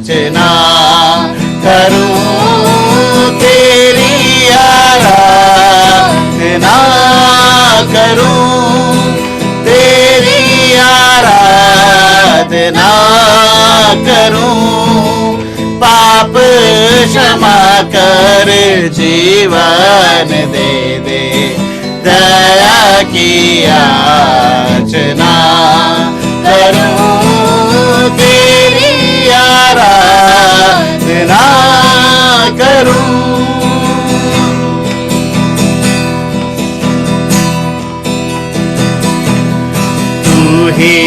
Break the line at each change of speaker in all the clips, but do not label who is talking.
याचना करूं, तेरी आराधना करूं, तेरी आराधना करूं। पाप क्षमा कर जीवन दे दे, दया की याचना करूं, तेरी आराधना करूं। तू ही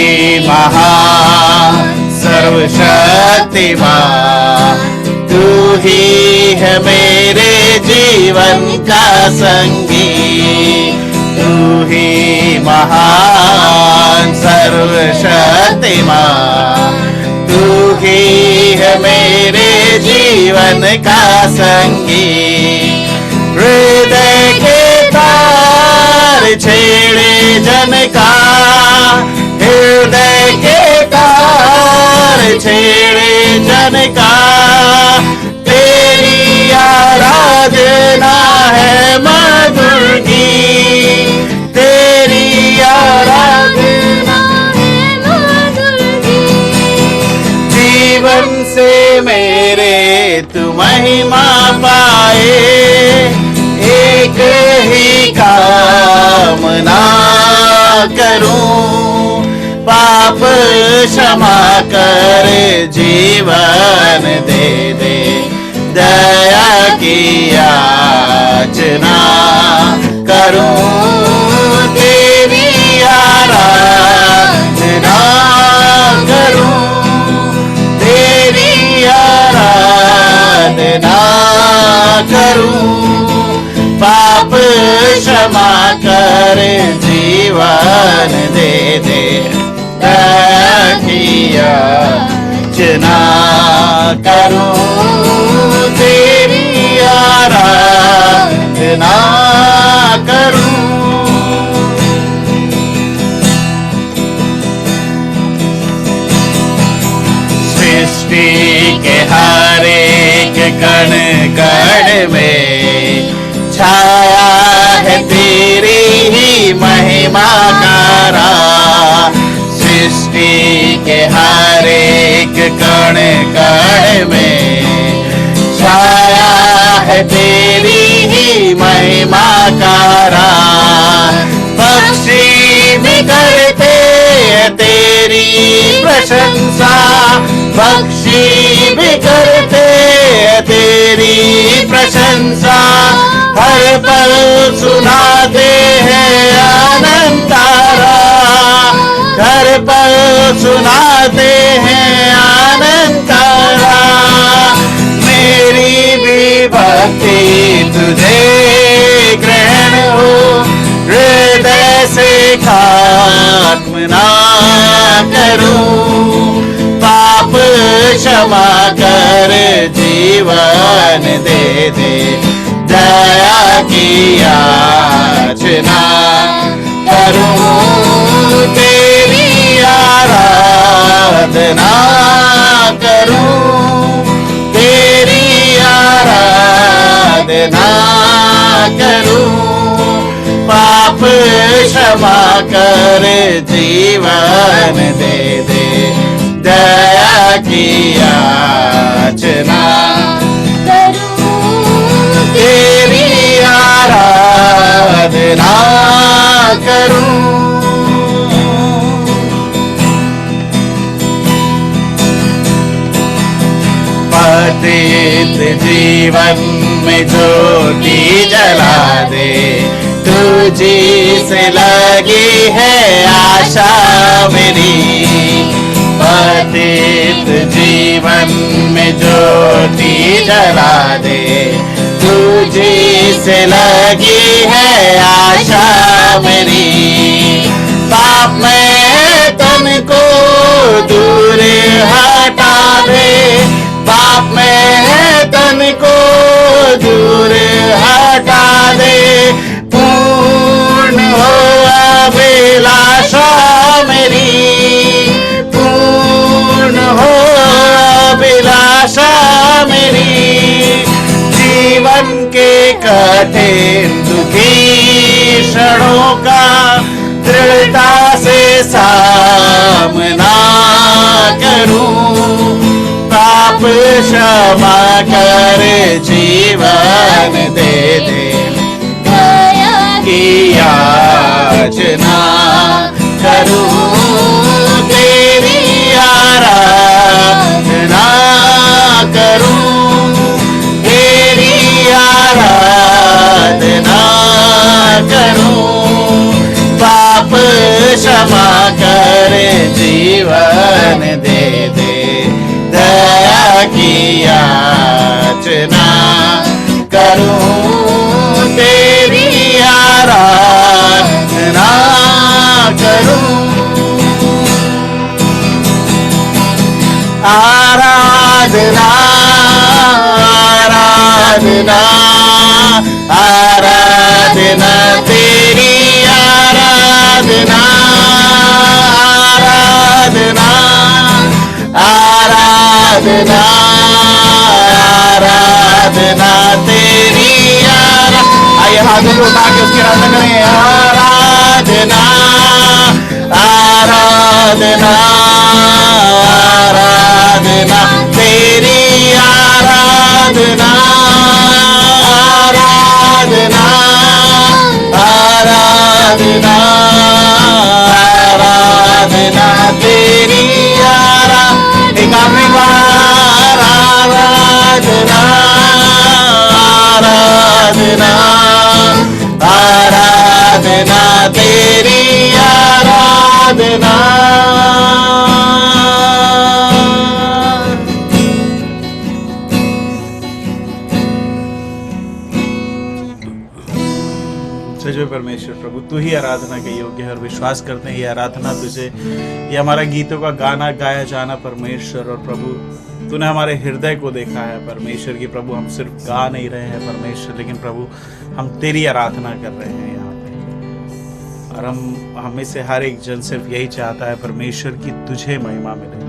महान सर्वशक्तिमान, तू ही है मेरे जीवन का संगी। तू ही महान सर्वशक्तिमान, तू ही है मेरे जीवन का संगी। हृदय के तार छेड़े जन का, हृदय के तार छेड़े जन का, तेरी आराधना है मधुर गीत, तेरी आराधना है मधुर गीत। जीवन से मेरे तू महिमा पाए, एक ही कामना करूं, पाप क्षमा कर जीवन दे दे, दया की याचना करूं, तेरी आराधना करूं, तेरी आराधना करूं। पाप क्षमा कर जीवन दे दे, दया की याचना करूं, तेरी आराधना करूं। सृष्टि के हर एक कण कण में छाया है तेरी ही महिमा का राज। सृष्टि के हर एक कण कण में छाया है तेरी ही महिमा का राज। पक्षी भी करते हैं तेरी प्रशंसा, पक्षी भी करते हैं तेरी प्रशंसा। हर पल सुनाते हैं आनंद तारा, हर पल सुनाते हैं आनंद तारा। मेरी भी भक्ति तुझे ग्रहण हो, हृदय से खात्म ना करूं। पाप क्षमा कर जीवन दे दे, दया की याचना करूं, तेरी आराधना करूं, तेरी आराधना करूं। पाप क्षमा कर जीवन दे दे, दया की याचना करूं, तेरी आराधना करूं। पतित जीवन में ज्योति जला दे, तुझी से लगी है आशा मेरी। पतित जीवन में ज्योति जला दे, तुझी से लगी है आशा मेरी। पाप में तन को दूर हटा दे, पाप में तन को दूर हटा दे। पूर्ण हो अभिलाषा मेरी, पूर्ण हो अभिलाषा सामना करूं, पाप क्षमा कर जीवन दे दे, दया की याचना करूं, तेरी आराधना करूं, तेरी आराधना करूं, पाप क्षमा कर जीवन दे दे, दया की याचना करूं, तेरी आराधना करूं। आराधना आराधना आराधना तेरी आराधना आराधना आराधना आराधना तेरी आइए हाथों को उठा के उसकी आराधना करें। आराधना आराधना आराधना तेरी आराधना आराधना आराधना आराधना तेरी एक आखिरी बार आराधना आराधना आराधना तेरी आराधना। सजो परमेश्वर प्रभु, तू ही आराधना के योग्य है और विश्वास करते हैं ये आराधना तुझे, ये हमारा गीतों का गाना गाया जाना परमेश्वर। और प्रभु तूने हमारे हृदय को देखा है परमेश्वर की प्रभु, हम सिर्फ गा नहीं रहे हैं परमेश्वर, लेकिन प्रभु हम तेरी आराधना कर रहे हैं यहाँ पे। और हमें से हर एक जन सिर्फ यही चाहता है परमेश्वर की तुझे महिमा मिले,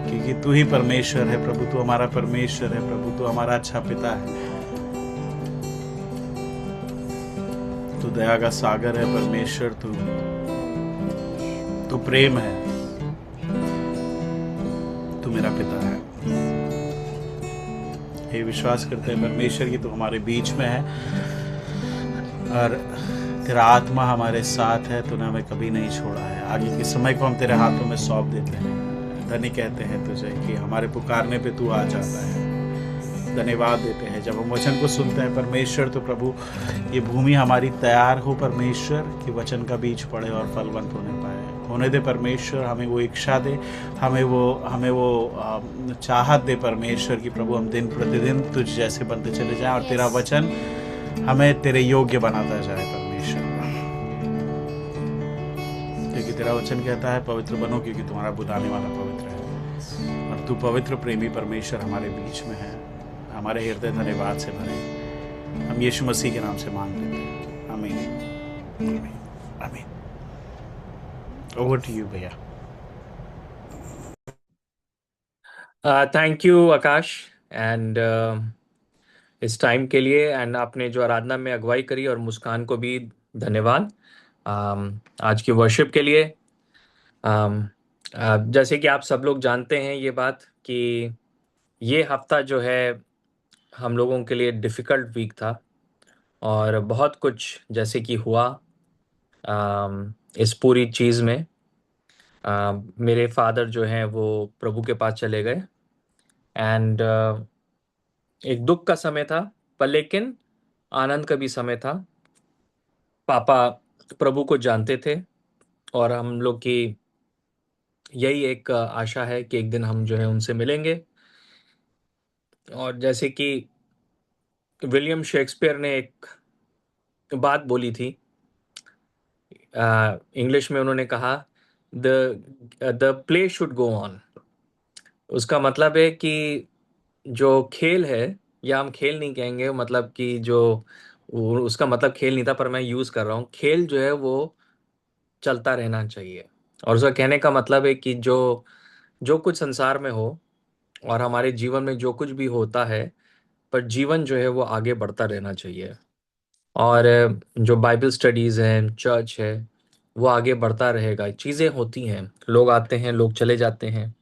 क्योंकि तू ही परमेश्वर है प्रभु, तू हमारा परमेश्वर है प्रभु, तू हमारा अच्छा पिता है, तू दया का सागर है परमेश्वर, तू प्रेम है, तू मेरा पिता है। ये विश्वास करते हैं परमेश्वर की तू हमारे बीच में है और तेरा आत्मा हमारे साथ है, तूने हमें कभी नहीं छोड़ा है। आगे के समय को हम तेरे हाथों में सौंप देते हैं। धन्य कहते हैं तुझे कि हमारे पुकारने पे तू आ जाता है। धन्यवाद देते हैं जब हम वचन को सुनते हैं परमेश्वर, तो प्रभु ये भूमि हमारी तैयार हो परमेश्वर कि वचन का बीज पड़े और फलवंत होने दे परमेश्वर। हमें वो इच्छा दे, हमें वो चाहत दे परमेश्वर कि प्रभु हम दिन प्रतिदिन तुझ जैसे बनते चले जाएं और तेरा वचन हमें तेरे योग्य बनाता जाए परमेश्वर, क्योंकि तेरा वचन कहता है पवित्र बनो क्योंकि तुम्हारा बुलाने वाला पवित्र है। और तू पवित्र प्रेमी परमेश्वर हमारे बीच में है। हमारे हृदय धन्यवाद से भरे, हम यीशु मसीह के नाम से मांग लेते हैं। आमीन आमीन आमीन। ओवर टू यू भैया।
थैंक यू आकाश एंड इस टाइम के लिए, एंड आपने जो आराधना में अगुवाई करी, और मुस्कान को भी धन्यवाद आज की वर्शिप के लिए। जैसे कि आप सब लोग जानते हैं ये बात कि ये हफ्ता जो है हम लोगों के लिए डिफ़िकल्ट वीक था, और बहुत कुछ जैसे कि हुआ इस पूरी चीज़ में। मेरे फादर जो हैं वो प्रभु के पास चले गए, एंड एक दुख का समय था, पर लेकिन आनंद का भी समय था। पापा प्रभु को जानते थे, और हम लोग की यही एक आशा है कि एक दिन हम जो है उनसे मिलेंगे। और जैसे कि विलियम शेक्सपियर ने एक बात बोली थी, इंग्लिश में उन्होंने कहा, the play should go on. उसका मतलब है कि जो खेल है, या हम खेल नहीं कहेंगे, मतलब कि जो उसका मतलब खेल नहीं था, पर मैं यूज़ कर रहा हूँ, खेल जो है वो चलता रहना चाहिए। और उसका कहने का मतलब है कि जो कुछ संसार में हो और हमारे जीवन में जो कुछ भी होता है, पर जीवन जो है वो आगे बढ़ता रहना चाहिए। और जो बाइबल स्टडीज़ हैं, चर्च है, वो आगे बढ़ता रहेगा। चीज़ें होती हैं, लोग आते हैं, लोग चले जाते हैं,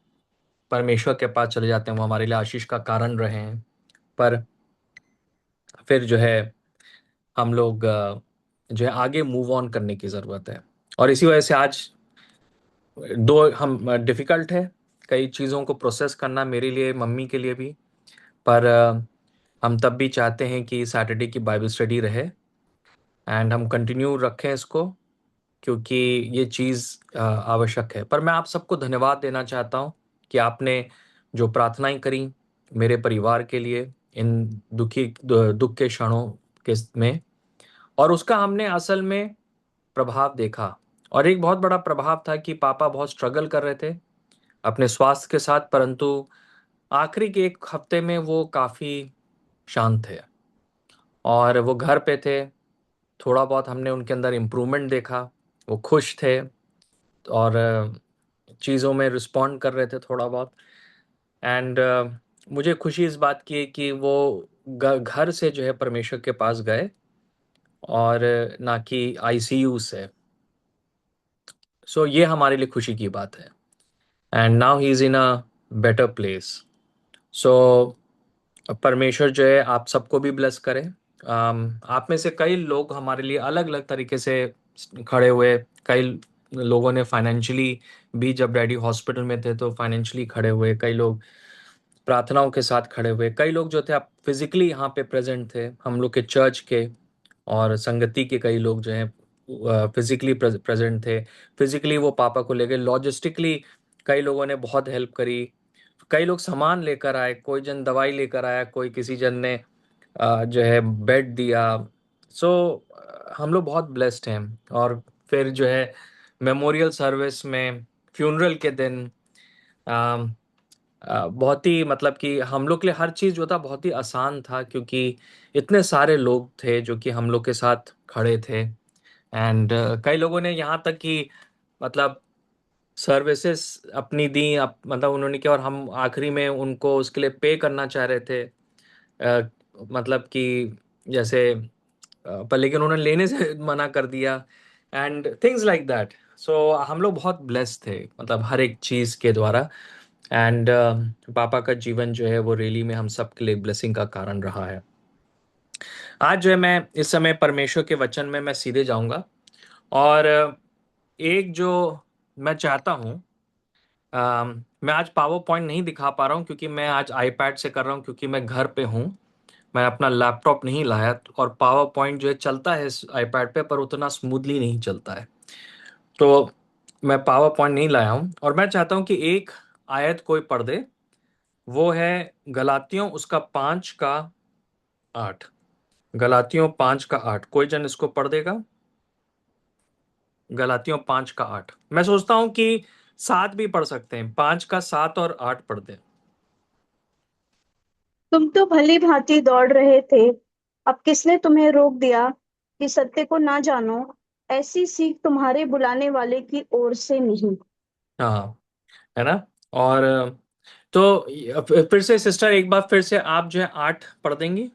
परमेश्वर के पास चले जाते हैं, वो हमारे लिए आशीष का कारण रहे हैं। पर फिर जो है हम लोग जो है आगे मूव ऑन करने की ज़रूरत है। और इसी वजह से आज दो हम डिफ़िकल्ट है कई चीज़ों को प्रोसेस करना, मेरे लिए, मम्मी के लिए भी। पर हम तब भी चाहते हैं कि सैटरडे की बाइबल स्टडी रहे एंड हम कंटिन्यू रखें इसको, क्योंकि ये चीज़ आवश्यक है। पर मैं आप सबको धन्यवाद देना चाहता हूँ कि आपने जो प्रार्थनाएं करी मेरे परिवार के लिए इन दुख के क्षणों के में, और उसका हमने असल में प्रभाव देखा। और एक बहुत बड़ा प्रभाव था कि पापा बहुत स्ट्रगल कर रहे थे अपने स्वास्थ्य के साथ, परंतु आखिरी के एक हफ्ते में वो काफ़ी शांत थे और वो घर पे थे। थोड़ा बहुत हमने उनके अंदर इम्प्रूवमेंट देखा, वो खुश थे और चीज़ों में रिस्पॉन्ड कर रहे थे थोड़ा बहुत। एंड मुझे खुशी इस बात की है कि वो घर से जो है परमेश्वर के पास गए और ना कि आईसीयू से। सो ये हमारे लिए खुशी की बात है। And now he is in a better place. So परमेश्वर जो है आप सबको भी ब्लेस करे। आप में से कई लोग हमारे लिए अलग अलग तरीके से खड़े हुए। कई लोगों ने फाइनेंशियली भी, जब डैडी हॉस्पिटल में थे तो फाइनेंशियली खड़े हुए, कई लोग प्रार्थनाओं के साथ खड़े हुए, कई लोग जो थे आप फिजिकली यहाँ पे प्रेजेंट थे, हम लोग के चर्च के और संगति के कई लोग जो हैं फिजिकली प्रेजेंट थे। फिजिकली वो पापा को ले गए, लॉजिस्टिकली कई लोगों ने बहुत हेल्प करी। कई लोग सामान लेकर आए, कोई जन दवाई लेकर आया, कोई किसी जन ने जो है बेड दिया। सो हम लोग बहुत ब्लेस्ड हैं। और फिर जो है मेमोरियल सर्विस में, फ्यूनरल के दिन बहुत ही मतलब कि हम लोग के लिए हर चीज़ जो था बहुत ही आसान था, क्योंकि इतने सारे लोग थे जो कि हम लोग के साथ खड़े थे। एंड कई लोगों ने यहाँ तक कि मतलब सर्विसेज अपनी दी, मतलब उन्होंने किया, और हम आखिरी में उनको उसके लिए पे करना चाह रहे थे। मतलब कि जैसे पर लेकिन उन्होंने लेने से मना कर दिया एंड थिंग्स लाइक दैट। सो हम लोग बहुत ब्लेस्ड थे, मतलब हर एक चीज़ के द्वारा। एंड पापा का जीवन जो है वो रैली में हम सब के लिए ब्लेसिंग का कारण रहा है। आज जो है मैं इस समय परमेश्वर के वचन में मैं सीधे जाऊंगा। और एक जो मैं चाहता हूँ, मैं आज पावर पॉइंट नहीं दिखा पा रहा हूँ क्योंकि मैं आज आईपैड से कर रहा हूँ, क्योंकि मैं घर पे हूँ। मैं अपना लैपटॉप नहीं लाया, और पावर पॉइंट जो है चलता है इस आईपैड पे पर उतना स्मूथली नहीं चलता है। तो मैं पावर पॉइंट नहीं लाया हूँ, और मैं चाहता हूँ कि एक आयत कोई पढ़ दे। वो है गलातियों उसका 5 का 8। गलातियों 5 का 8, कोई जन इसको पढ़ देगा? गलातियों 5 का 8। मैं सोचता हूं कि 7 भी पढ़ सकते हैं, 5 का 7 और 8 पढ़ दें।
तुम तो भली भांति दौड़ रहे थे। अब किसने तुम्हें रोक दिया कि सत्य को ना जानो? ऐसी सीख तुम्हारे बुलाने वाले की ओर से नहीं।
हाँ, है ना? और तो फिर से सिस्टर एक बार फिर से आप जो है 8 पढ़ देंगी?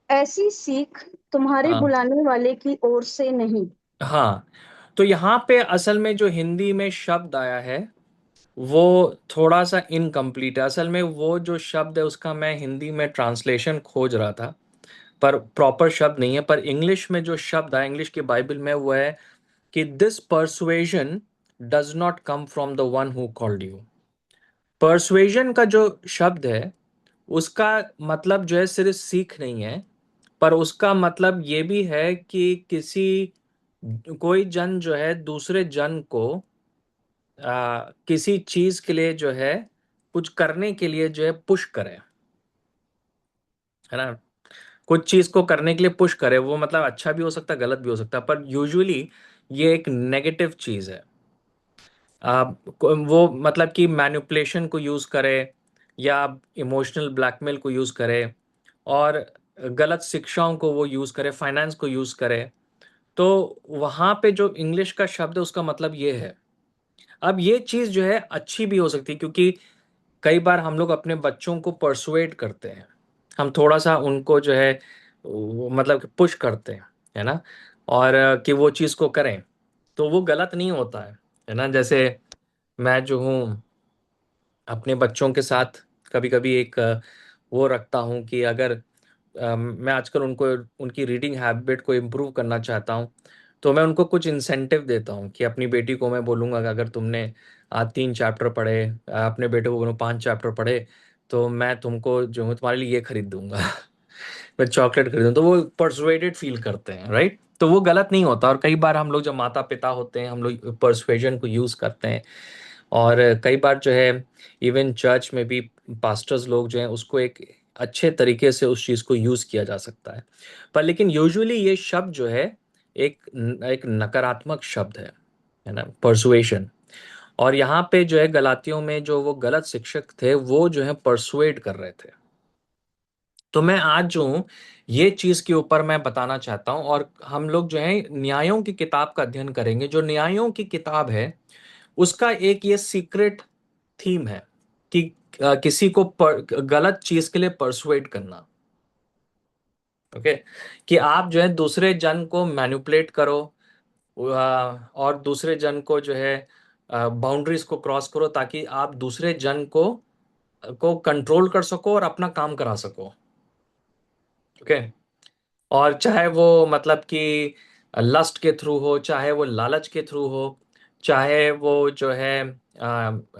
ऐसी सीख तुम्हारे
हाँ,
बुलाने वाले की ओर से नहीं।
हाँ। तो यहाँ पे असल में जो हिंदी में शब्द आया है वो थोड़ा सा इनकम्प्लीट है। असल में वो जो शब्द है उसका मैं हिंदी में ट्रांसलेशन खोज रहा था, पर प्रॉपर शब्द नहीं है। पर इंग्लिश में जो शब्द है इंग्लिश की बाइबल में वो है कि this persuasion does not come from the one who called you. Persuasion का जो शब्द है उसका मतलब जो है सिर्फ सीख नहीं है, पर उसका मतलब ये भी है कि कोई जन जो है दूसरे जन को किसी चीज के लिए जो है कुछ करने के लिए जो है पुश करे, है ना? कुछ चीज को करने के लिए पुश करे, वो मतलब अच्छा भी हो सकता है, गलत भी हो सकता है, पर यूजुअली ये एक नेगेटिव चीज है। वो मतलब कि मैनिपुलेशन को यूज करे या इमोशनल ब्लैकमेल को यूज करे और गलत शिक्षाओं को वो यूज करे, फाइनेंस को यूज करे। तो वहां पे जो इंग्लिश का शब्द है उसका मतलब ये है। अब ये चीज जो है अच्छी भी हो सकती है, क्योंकि कई बार हम लोग अपने बच्चों को परसुएट करते हैं, हम थोड़ा सा उनको जो है मतलब पुश करते हैं, है ना? और कि वो चीज़ को करें। तो वो गलत नहीं होता है ना। जैसे मैं जो हूँ अपने बच्चों के साथ कभी कभी एक वो रखता हूँ कि अगर मैं आजकल उनको उनकी रीडिंग हैबिट को इम्प्रूव करना चाहता हूँ, तो मैं उनको कुछ इंसेंटिव देता हूँ कि अपनी बेटी को मैं बोलूँगा कि अगर तुमने आज 3 चैप्टर पढ़े, अपने बेटे को बोलूँ 5 चैप्टर पढ़े, तो मैं तुमको जो हूँ तुम्हारे लिए ये खरीद दूंगा मैं चॉकलेट खरीदूँ। तो वो परसुएडेड फील करते हैं, राइट। तो वो गलत नहीं होता। और कई बार हम लोग जब माता पिता होते हैं हम लोग परसुएजन को यूज़ करते हैं। और कई बार जो है इवन चर्च में भी पास्टर्स लोग जो हैं उसको एक अच्छे तरीके से उस चीज़ को यूज़ किया जा सकता है। पर लेकिन यूजुअली ये शब्द जो है एक एक नकारात्मक शब्द है ना, परसुएशन। और यहाँ पे जो है गलातियों में जो वो गलत शिक्षक थे वो जो है परसुएड कर रहे थे। तो मैं आज जो हूँ ये चीज के ऊपर मैं बताना चाहता हूँ। और हम लोग जो है न्यायों की किताब का अध्ययन करेंगे। जो न्यायों की किताब है उसका एक ये सीक्रेट थीम है कि किसी को गलत चीज के लिए परसुएट करना। ओके, कि आप जो है दूसरे जन को मैनिपुलेट करो, और दूसरे जन को जो है बाउंड्रीज को क्रॉस करो ताकि आप दूसरे जन को कंट्रोल कर सको और अपना काम करा सको। ओके, और चाहे वो मतलब कि लस्ट के थ्रू हो, चाहे वो लालच के थ्रू हो, चाहे वो जो है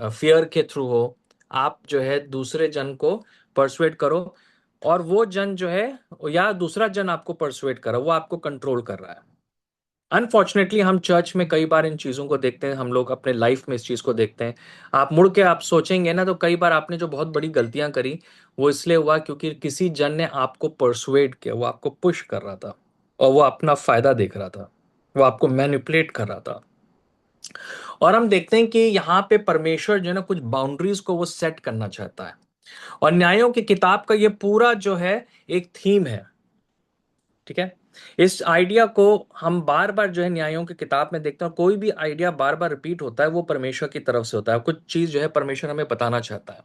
फियर के थ्रू हो, आप जो है दूसरे जन को परसुएट करो। और वो जन जो है या दूसरा जन आपको परसुएट कर रहा है, वो आपको कंट्रोल कर रहा है। अनफॉर्चुनेटली हम चर्च में कई बार इन चीज़ों को देखते हैं, हम लोग अपने लाइफ में इस चीज़ को देखते हैं। आप मुड़ के आप सोचेंगे ना तो कई बार आपने जो बहुत बड़ी गलतियां करी वो इसलिए हुआ क्योंकि किसी जन ने आपको परसुएट किया, वो आपको पुश कर रहा था और वो अपना फायदा देख रहा था, वो आपको मैनिपुलेट कर रहा था। और हम देखते हैं कि यहाँ पे परमेश्वर जो है ना कुछ बाउंड्रीज को वो सेट करना चाहता है। और न्यायों की किताब का ये पूरा जो है एक थीम है, ठीक है। इस आइडिया को हम बार बार जो है न्यायों की किताब में देखते हैं। और कोई भी आइडिया बार बार रिपीट होता है वो परमेश्वर की तरफ से होता है, कुछ चीज जो है परमेश्वर हमें बताना चाहता है।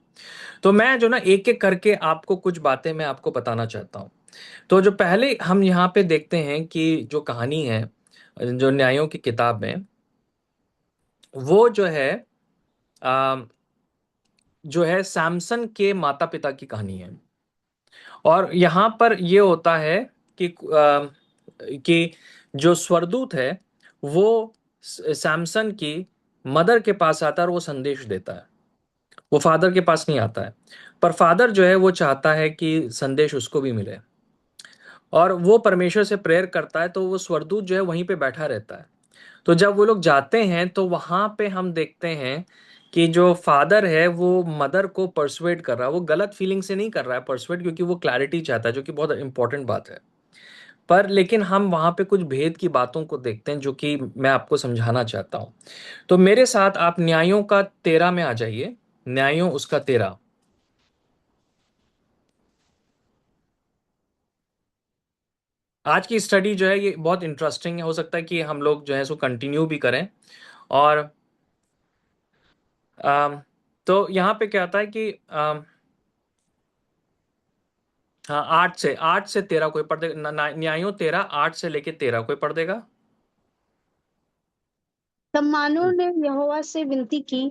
तो मैं जो ना एक एक करके आपको कुछ बातें मैं आपको बताना चाहता हूँ। तो जो पहले हम यहाँ पे देखते हैं कि जो कहानी है जो न्यायों की किताब में, वो आ, जो है सैमसन के माता पिता की कहानी है। और यहाँ पर ये होता है कि जो स्वर्गदूत है वो सैमसन की मदर के पास आता है और वो संदेश देता है। वो फादर के पास नहीं आता है, पर फादर जो है वो चाहता है कि संदेश उसको भी मिले। और वो परमेश्वर से प्रेयर करता है, तो वो स्वर्गदूत जो है वहीं पे बैठा रहता है। तो जब वो लोग जाते हैं तो वहां पे हम देखते हैं कि जो फादर है वो मदर को परसुएट कर रहा है। वो गलत फीलिंग से नहीं कर रहा है परसुएट, क्योंकि वो क्लैरिटी चाहता है, जो कि बहुत इंपॉर्टेंट बात है। पर लेकिन हम वहां पे कुछ भेद की बातों को देखते हैं जो कि मैं आपको समझाना चाहता हूं। तो मेरे साथ आप न्यायों का 13 में आ जाइए। न्यायों उसका 13। आज की स्टडी जो है ये बहुत इंटरेस्टिंग है, हो सकता है कि हम लोग जो है इसको कंटिन्यू भी करें। और अम, तो यहाँ पे क्या होता है कि हाँ, 8 से 13 कोई पढ़ देगा। न्यायों 13 8 से लेके 13 कोई पढ़ देगा।
तब मानो ने यहोवा से विनती की,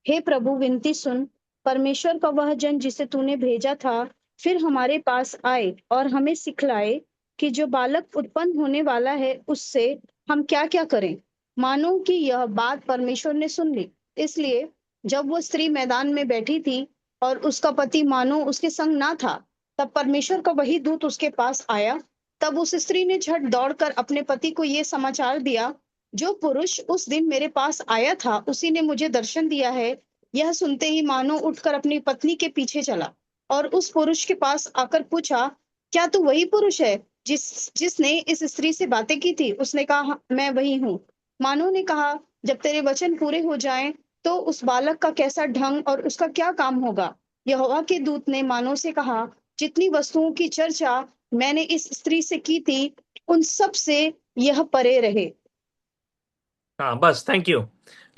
हे प्रभु विनती सुन। परमेश्वर का वह जन जिसे तूने भेजा था फिर हमारे पास आए और हमें सिखलाए कि जो बालक उत्पन्न होने वाला है उससे हम क्या क्या करें। मानो कि यह बात परमेश्वर ने सुन ली। इसलिए जब वो स्त्री मैदान में बैठी थी और उसका पति मानो उसके संग ना था, तब परमेश्वर का वही दूत उसके पास आया। तब उस स्त्री ने झट दौड़कर अपने पति को ये समाचार दिया, जो पुरुष उस दिन मेरे पास आया था उसी ने मुझे दर्शन दिया है। यह सुनते ही मानो उठकर अपनी पत्नी के पीछे चला और उस पुरुष के पास आकर पूछा, क्या तू वही पुरुष है जिसने इस स्त्री से बातें की थी? उसने कहा, "हाँ, मैं वही हूँ।" मानो ने कहा, जब तेरे वचन पूरे हो जाएं तो उस बालक का कैसा ढंग और उसका क्या काम होगा। यहोवा के दूत ने मानो से कहा, जितनी वस्तुओं की चर्चा मैंने इस स्त्री से की थी उन सब से यह परे रहे।
हाँ बस, थैंक यू।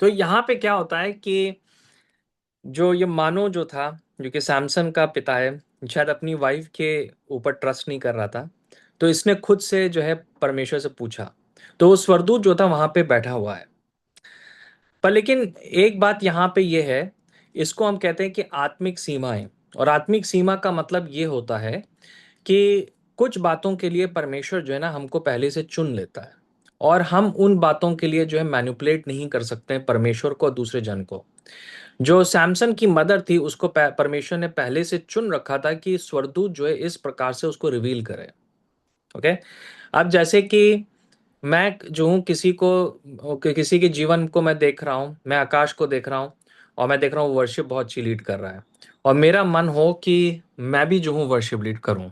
तो यहाँ पे क्या होता है कि जो ये मानो जो था, जो कि सैमसन का पिता है, शायद अपनी वाइफ के ऊपर ट्रस्ट नहीं कर रहा था, तो इसने खुद से जो है परमेश्वर से पूछा। तो वो स्वर्गदूत जो था वहां पे बैठा हुआ है। पर लेकिन एक बात यहाँ पे ये है, इसको हम कहते हैं कि आत्मिक सीमाएं। और आत्मिक सीमा का मतलब ये होता है कि कुछ बातों के लिए परमेश्वर जो है ना हमको पहले से चुन लेता है, और हम उन बातों के लिए जो है मैनिपुलेट नहीं कर सकते हैं परमेश्वर को और दूसरे जन को। जो सैमसन की मदर थी, उसको परमेश्वर ने पहले से चुन रखा था कि स्वर्गदूत जो है इस प्रकार से उसको रिवील करे। ओके। अब जैसे कि मैं जो हूँ किसी के जीवन को मैं देख रहा हूँ, मैं आकाश को देख रहा हूँ, और मैं देख रहा हूँ वर्शिप बहुत अच्छी लीड कर रहा है, और मेरा मन हो कि मैं भी जो हूँ वर्शिप लीड करूँ,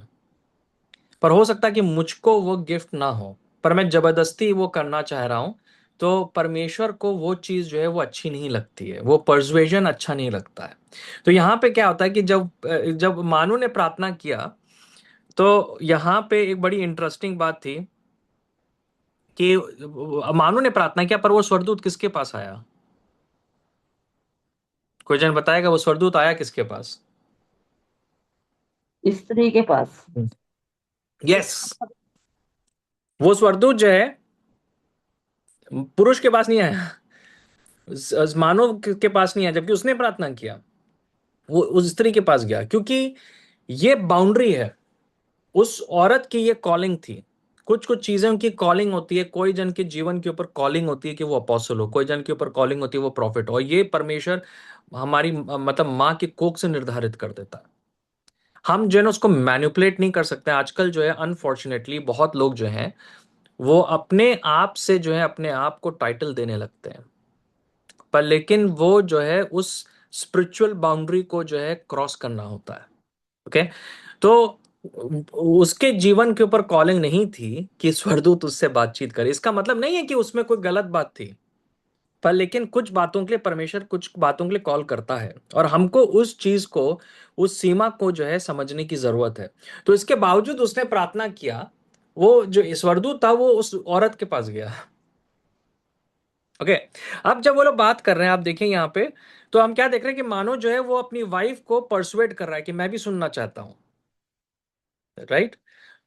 पर हो सकता है कि मुझको वो गिफ्ट ना हो, पर मैं जबरदस्ती वो करना चाह रहा हूँ, तो परमेश्वर को वो चीज जो है वो अच्छी नहीं लगती है, वो परसुएजन अच्छा नहीं लगता है। तो यहाँ पे क्या होता है कि जब मानू ने प्रार्थना किया, तो यहाँ पे एक बड़ी इंटरेस्टिंग बात थी कि मानू ने प्रार्थना किया, पर वो स्वर्गदूत किसके पास आया? कोई जन बताएगा वो स्वर्गदूत आया किसके पास?
स्त्री के पास।
यस। वो स्वर्गदूत जो है पुरुष के पास नहीं आया, मानव के पास नहीं आया, जबकि उसने प्रार्थना किया वो उस स्त्री के पास गया, क्योंकि ये बाउंड्री है। उस औरत की ये कॉलिंग थी। कुछ कुछ चीजें उनकी कॉलिंग होती है, कोई जन के जीवन के ऊपर कॉलिंग होती है कि वो अपोस्टल हो, कोई जन के ऊपर कॉलिंग होती है वो प्रॉफिट हो, और ये परमेश्वर हमारी मतलब माँ की कोख से निर्धारित कर देता है। हम जो है ना उसको मैनिपुलेट नहीं कर सकते। आजकल जो है अनफॉर्चुनेटली बहुत लोग जो हैं वो अपने आप से जो है अपने आप को टाइटल देने लगते हैं, पर लेकिन वो जो है उस स्पिरिचुअल बाउंड्री को जो है क्रॉस करना होता है। ओके। तो उसके जीवन के ऊपर कॉलिंग नहीं थी कि स्वर्गदूत उससे बातचीत करे। इसका मतलब नहीं है कि उसमें कोई गलत बात थी, पर लेकिन कुछ बातों के लिए परमेश्वर कुछ बातों के लिए कॉल करता है, और हमको उस चीज को, उस सीमा को जो है समझने की जरूरत है। तो इसके बावजूद उसने प्रार्थना किया, वो जो स्वर्गदूत था वो उस औरत के पास गया। ओके। अब जब वो लोग बात कर रहे हैं, आप देखें यहाँ पे, तो हम क्या देख रहे हैं कि मानो जो है वो अपनी वाइफ को परसुएट कर रहा है कि मैं भी सुनना चाहता हूं। राइट।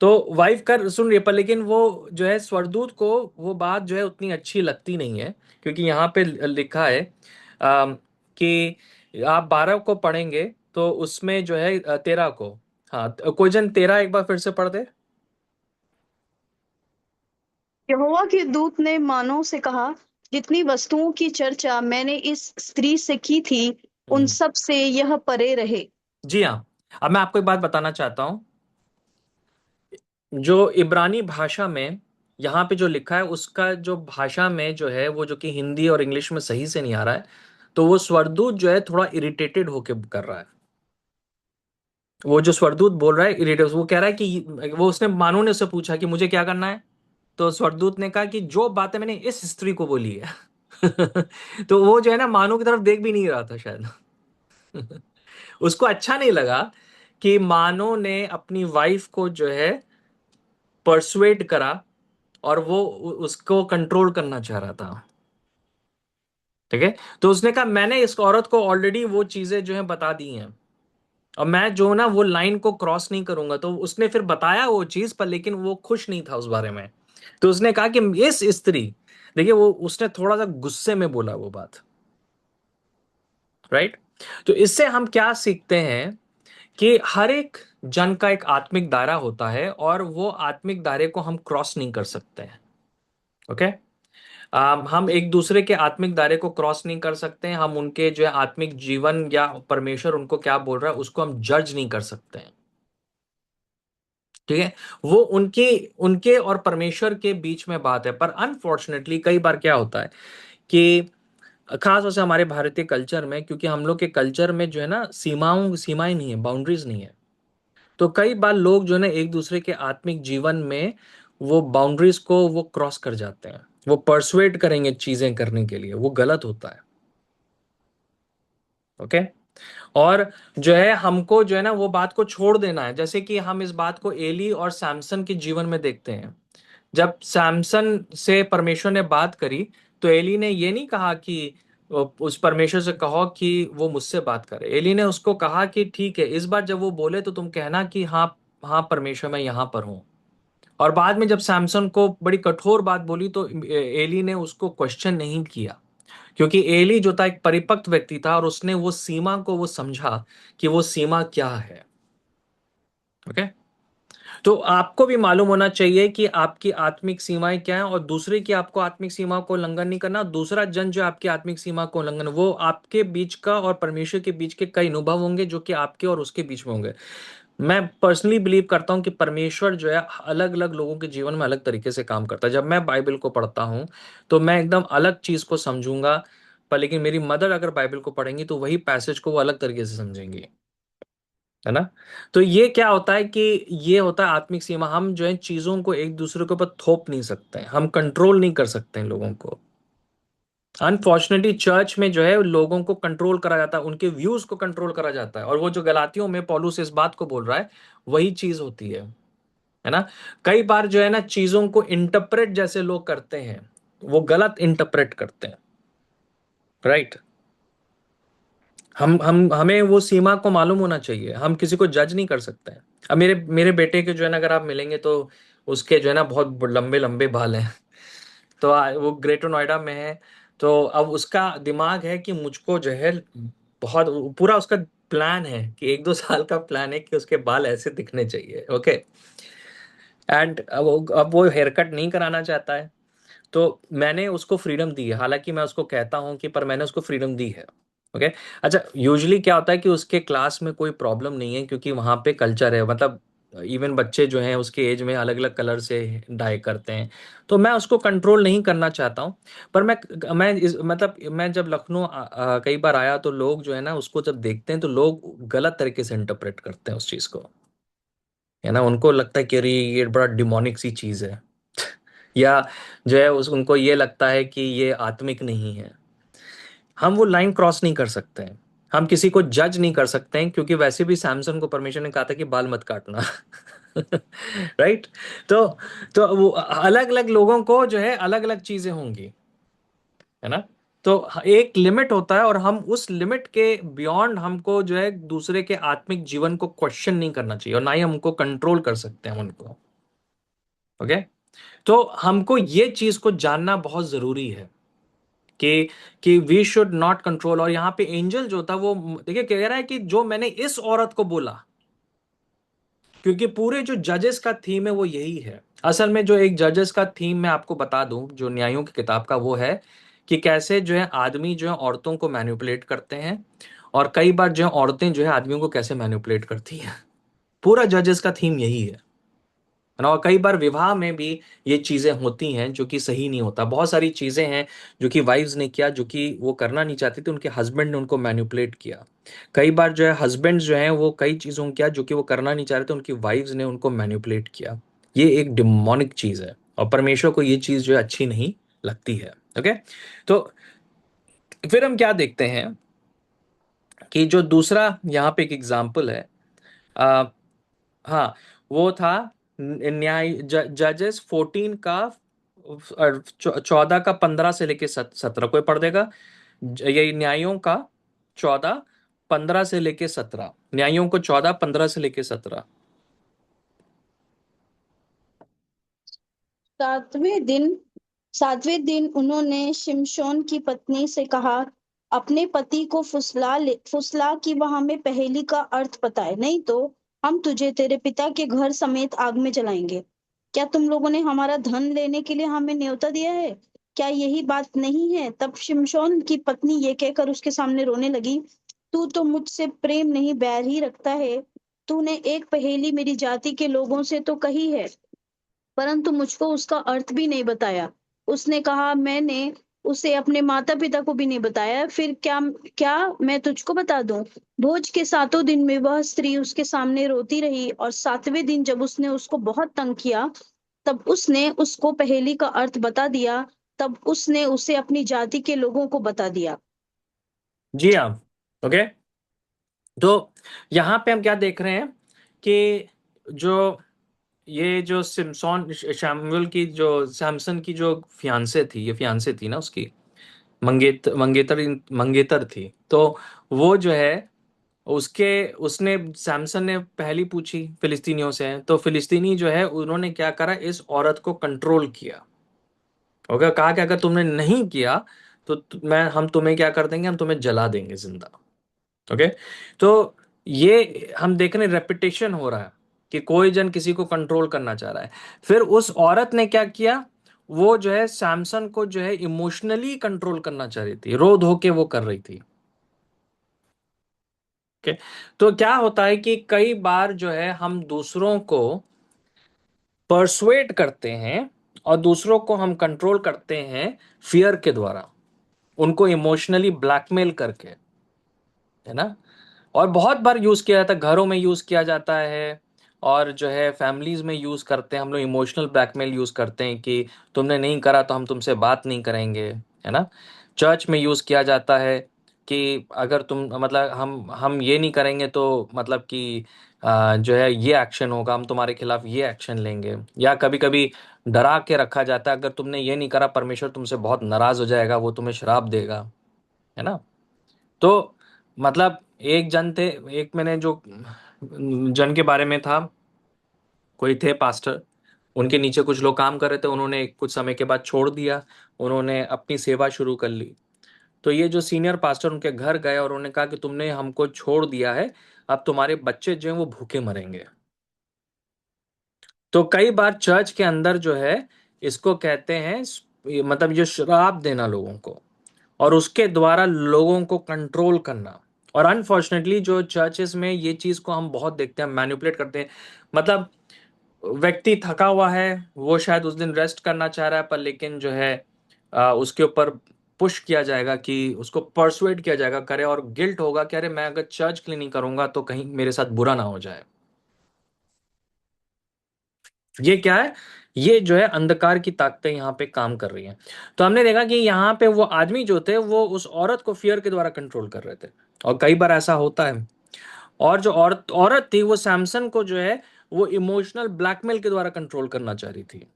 तो वाइफ कर सुन रही है, पर लेकिन वो जो है स्वर्गदूत को वो बात जो है उतनी अच्छी लगती नहीं है, क्योंकि यहाँ पे लिखा है कि आप 12 को पढ़ेंगे तो उसमें जो है 13 को। हाँ, कोई जन 13 एक बार फिर से पढ़ दे।
यहोवा के दूत ने मानव से कहा, जितनी वस्तुओं की चर्चा मैंने इस स्त्री से की थी, उन सब से यह परे रहे।
जी हाँ। अब मैं आपको एक बात बताना चाहता हूं, जो इब्रानी भाषा में यहाँ पे जो लिखा है उसका जो भाषा में जो है वो, जो कि हिंदी और इंग्लिश में सही से नहीं आ रहा है, तो वो स्वर्गदूत जो है थोड़ा इरिटेटेड होके कर रहा है। वो जो स्वर्गदूत बोल रहा है इरिटेट, वो कह रहा है कि वो उसने मानो ने उससे पूछा कि मुझे क्या करना है, तो स्वर्गदूत ने कहा कि जो बातें मैंने इस स्त्री को बोली है। तो वो जो है ना मानो की तरफ देख भी नहीं रहा था शायद। उसको अच्छा नहीं लगा कि मानो ने अपनी वाइफ को जो है परसुएट करा, और वो उसको कंट्रोल करना चाह रहा था। ठीक है। तो उसने कहा मैंने इस औरत को ऑलरेडी वो चीजें जो है बता दी हैं, और मैं जो ना वो लाइन को क्रॉस नहीं करूंगा। तो उसने फिर बताया वो चीज, पर लेकिन वो खुश नहीं था उस बारे में। तो उसने कहा कि इस स्त्री, देखिए वो उसने थोड़ा सा गुस्से में बोला वो बात। राइट। तो इससे हम क्या सीखते हैं कि हर एक जन का एक आत्मिक दायरा होता है, और वो आत्मिक दायरे को हम क्रॉस नहीं कर सकते हैं। ओके। हम एक दूसरे के आत्मिक दायरे को क्रॉस नहीं कर सकते हैं। हम उनके जो है आत्मिक जीवन या परमेश्वर उनको क्या बोल रहा है उसको हम जज नहीं कर सकते हैं। ठीक है। वो उनके उनके और परमेश्वर के बीच में बात है। पर अनफॉर्चुनेटली कई बार क्या होता है कि खास तौर से हमारे भारतीय कल्चर में, क्योंकि हम लोग के कल्चर में जो है ना सीमाएं नहीं है, बाउंड्रीज नहीं है, तो कई बार लोग जो है ना एक दूसरे के आत्मिक जीवन में वो बाउंड्रीज को वो क्रॉस कर जाते हैं। वो परसुएट करेंगे चीजें करने के लिए, वो गलत होता है। ओके। और जो है हमको जो है ना वो बात को छोड़ देना है। जैसे कि हम इस बात को एली और सैमसन के जीवन में देखते हैं। जब सैमसन से परमेश्वर ने बात करी, तो एली ने ये नहीं कहा कि उस परमेश्वर से कहो कि वो मुझसे बात करे। एली ने उसको कहा कि ठीक है, इस बार जब वो बोले तो तुम कहना कि हाँ, हाँ परमेश्वर मैं यहां पर हूं। और बाद में जब सैमसन को बड़ी कठोर बात बोली, तो एली ने उसको क्वेश्चन नहीं किया, क्योंकि एली जो था एक परिपक्व व्यक्ति था और उसने वो सीमा को वो समझा कि वो सीमा क्या है। ओके, तो आपको भी मालूम होना चाहिए कि आपकी आत्मिक सीमाएं क्या है, और दूसरे की आपको आत्मिक सीमा को उल्लंघन नहीं करना। दूसरा जन जो आपकी आत्मिक सीमा को उल्लंघन, वो आपके बीच का और परमेश्वर के बीच के कई अनुभव होंगे जो कि आपके और उसके बीच में होंगे। मैं पर्सनली बिलीव करता हूं कि परमेश्वर जो है अलग अलग लोगों के जीवन में अलग तरीके से काम करता है। जब मैं बाइबल को पढ़ता हूं तो मैं एकदम अलग चीज को समझूंगा, पर लेकिन मेरी मदर अगर बाइबल को पढ़ेंगी तो वही पैसेज को वो अलग तरीके से समझेंगी, है ना। तो ये क्या होता है कि ये होता है आत्मिक सीमा। हम जो है चीजों को एक दूसरे के ऊपर थोप नहीं सकते हैं, हम कंट्रोल नहीं कर सकते हैं लोगों को। अनफॉर्चुनेटली चर्च में जो है लोगों को कंट्रोल करा जाता है, उनके व्यूज को कंट्रोल करा जाता है, और वो जो गलातियों में पौलुस इस बात को बोल रहा है वही चीज होती है ना। कई बार जो है ना चीजों को इंटरप्रेट जैसे लोग करते हैं, वो गलत इंटरप्रेट करते हैं, राइट। हम हमें वो सीमा को मालूम होना चाहिए, हम किसी को जज नहीं कर सकते हैं। अब मेरे मेरे बेटे के जो है ना अगर आप मिलेंगे तो उसके जो है ना बहुत लंबे लंबे बाल हैं। तो वो ग्रेटर नोएडा में है। तो अब उसका दिमाग है कि मुझको जो है बहुत पूरा उसका प्लान है कि 1-2 साल का प्लान है कि उसके बाल ऐसे दिखने चाहिए। ओके, एंड अब वो हेयर कट नहीं कराना चाहता है। तो मैंने उसको फ्रीडम दी है, हालांकि मैं उसको कहता हूं कि पर मैंने उसको फ्रीडम दी है। ओके, अच्छा यूजुअली क्या होता है कि उसके क्लास में कोई प्रॉब्लम नहीं है क्योंकि वहां पे कल्चर है, मतलब इवन बच्चे जो हैं उसके एज में अलग अलग कलर से डाई करते हैं। तो मैं उसको कंट्रोल नहीं करना चाहता हूँ। पर मतलब मैं जब लखनऊ कई बार आया तो लोग जो है ना उसको जब देखते हैं तो लोग गलत तरीके से इंटरप्रेट करते हैं उस चीज को, है ना। उनको लगता है कि अरे ये बड़ा डिमोनिक सी चीज है, या जो है उस उनको ये लगता है कि ये आत्मिक नहीं है। हम वो लाइन क्रॉस नहीं कर सकते हैं, हम किसी को जज नहीं कर सकते हैं, क्योंकि वैसे भी सैमसन को परमेश्वर ने कहा था कि बाल मत काटना। राइट। तो वो अलग अलग लोगों को जो है अलग अलग चीजें होंगी, है ना। तो एक लिमिट होता है और हम उस लिमिट के बियॉन्ड हमको जो है दूसरे के आत्मिक जीवन को क्वेश्चन नहीं करना चाहिए, और ना ही हमको कंट्रोल कर सकते हैं उनको। ओके, तो हमको ये चीज को जानना बहुत जरूरी है कि वी शुड नॉट कंट्रोल। और यहाँ पे एंजल जो था वो देखिए कह रहा है कि जो मैंने इस औरत को बोला, क्योंकि पूरे जो जजेस का थीम है वो यही है। असल में जो एक जजेस का थीम मैं आपको बता दूं जो न्यायों की किताब का, वो है कि कैसे जो है आदमी जो है औरतों को मैनिपुलेट करते हैं, और कई बार जो है औरतें जो है आदमियों को कैसे मैनिपुलेट करती हैं। पूरा जजेस का थीम यही है ना। और कई बार विवाह में भी ये चीजें होती हैं जो कि सही नहीं होता। बहुत सारी चीजें हैं जो कि वाइफ्स ने किया जो कि वो करना नहीं चाहती थी, उनके हस्बैंड ने उनको मैनिपुलेट किया। कई बार जो है हस्बैंड जो है वो कई चीजों को किया जो कि वो करना नहीं चाह रहे थे, उनकी वाइफ्स ने उनको मैनिपुलेट किया। ये एक डिमोनिक चीज है और परमेश्वर को ये चीज जो है अच्छी नहीं लगती है। ओके, तो फिर हम क्या देखते हैं कि जो दूसरा यहाँ पे एक एग्जाम्पल है, आ, हाँ, वो था न्याय जजेस 14 का 14 का 15 से लेके 17। कोई पढ़ देगा ये न्यायों का 14 15 से लेके 17, न्यायों को 14 15 से लेके 17।
सातवें दिन सातवें दिन उन्होंने शिमशोन की पत्नी से कहा, अपने पति को फुसला कि वह हमें पहेली का अर्थ बताए, नहीं तो हम तुझे तेरे पिता के घर समेत आग में जलाएंगे। क्या तुम लोगों ने हमारा धन लेने के लिए हमें न्योता दिया है? क्या यही बात नहीं है? तब शिमशोन की पत्नी ये कहकर उसके सामने रोने लगी, तू तो मुझसे प्रेम नहीं बैर ही रखता है। तूने एक पहेली मेरी जाति के लोगों से तो कही है, परंतु मुझको उसका अर्थ भी नहीं बताया। उसने कहा, मैंने उसे अपने माता पिता को भी नहीं बताया, फिर क्या क्या मैं तुझको बता दूं? भोज के 7 दिन में वह स्त्री उसके सामने रोती रही, और 7वें दिन जब उसने उसको बहुत तंग किया, तब उसने उसको पहेली का अर्थ बता दिया। तब उसने उसे अपनी जाति के लोगों को बता दिया।
जी हाँ। ओके, तो यहाँ पे हम क्या देख रहे हैं कि जो ये जो सिमसोन शैमुएल की जो सैमसन की जो फियांसे थी, ये फियांसे थी ना उसकी, मंगेतर थी। तो वो जो है उसके उसने सैमसन ने पहली पूछी फिलिस्तीनियों से, तो फिलिस्तीनी जो है उन्होंने क्या करा, इस औरत को कंट्रोल किया। ओके, कहा कि अगर तुमने नहीं किया तो हम तुम्हें क्या कर देंगे, हम तुम्हें जला देंगे जिंदा। ओके, तो ये हम देख रहे रेपिटेशन हो रहा है कि कोई जन किसी को कंट्रोल करना चाह रहा है। फिर उस औरत ने क्या किया, वो जो है सैमसन को जो है इमोशनली कंट्रोल करना चाह रही थी, रो धो के वो कर रही थी। ओके, तो क्या होता है कि कई बार जो है हम दूसरों को परसुएट करते हैं और दूसरों को हम कंट्रोल करते हैं फियर के द्वारा, उनको इमोशनली ब्लैकमेल करके, है ना। और बहुत बार यूज किया जाता है, घरों में यूज किया जाता है, और जो है फैमिलीज में यूज करते हैं हम लोग, इमोशनल ब्लैकमेल यूज करते हैं कि तुमने नहीं करा तो हम तुमसे बात नहीं करेंगे, है ना। चर्च में यूज किया जाता है कि अगर तुम मतलब हम ये नहीं करेंगे तो मतलब कि जो है ये एक्शन होगा, हम तुम्हारे खिलाफ ये एक्शन लेंगे। या कभी कभी डरा के रखा जाता है, अगर तुमने ये नहीं करा परमेश्वर तुमसे बहुत नाराज हो जाएगा, वो तुम्हें श्राप देगा, है ना। तो मतलब एक जन थे, एक मैंने जो जन के बारे में था, कोई थे पास्टर, उनके नीचे कुछ लोग काम कर रहे थे, उन्होंने कुछ समय के बाद छोड़ दिया, उन्होंने अपनी सेवा शुरू कर ली। तो ये जो सीनियर पास्टर उनके घर गए और उन्होंने कहा कि तुमने हमको छोड़ दिया है, अब तुम्हारे बच्चे जो हैं वो भूखे मरेंगे। तो कई बार चर्च के अंदर जो है इसको कहते हैं मतलब ये श्राप देना लोगों को, और उसके द्वारा लोगों को कंट्रोल करना। और अनफॉर्चुनेटली जो चर्चेस में ये चीज को हम बहुत देखते हैं, मैनिपुलेट करते हैं। मतलब व्यक्ति थका हुआ है, वो शायद उस दिन रेस्ट करना चाह रहा है, पर लेकिन जो है उसके ऊपर पुश किया जाएगा कि उसको परसुएट किया जाएगा करे, और गिल्ट होगा कि अरे मैं अगर चर्च के लिए नहीं करूंगा तो कहीं मेरे साथ बुरा ना हो जाए। ये क्या है, ये जो है अंधकार की ताकतें यहाँ पे काम कर रही हैं। तो हमने देखा कि यहाँ पे वो आदमी जो थे वो उस औरत को फियर के द्वारा कंट्रोल कर रहे थे, और कई बार ऐसा होता है। और जो औरत औरत थी वो सैमसन को जो है वो इमोशनल ब्लैकमेल के द्वारा कंट्रोल करना चाह रही थी,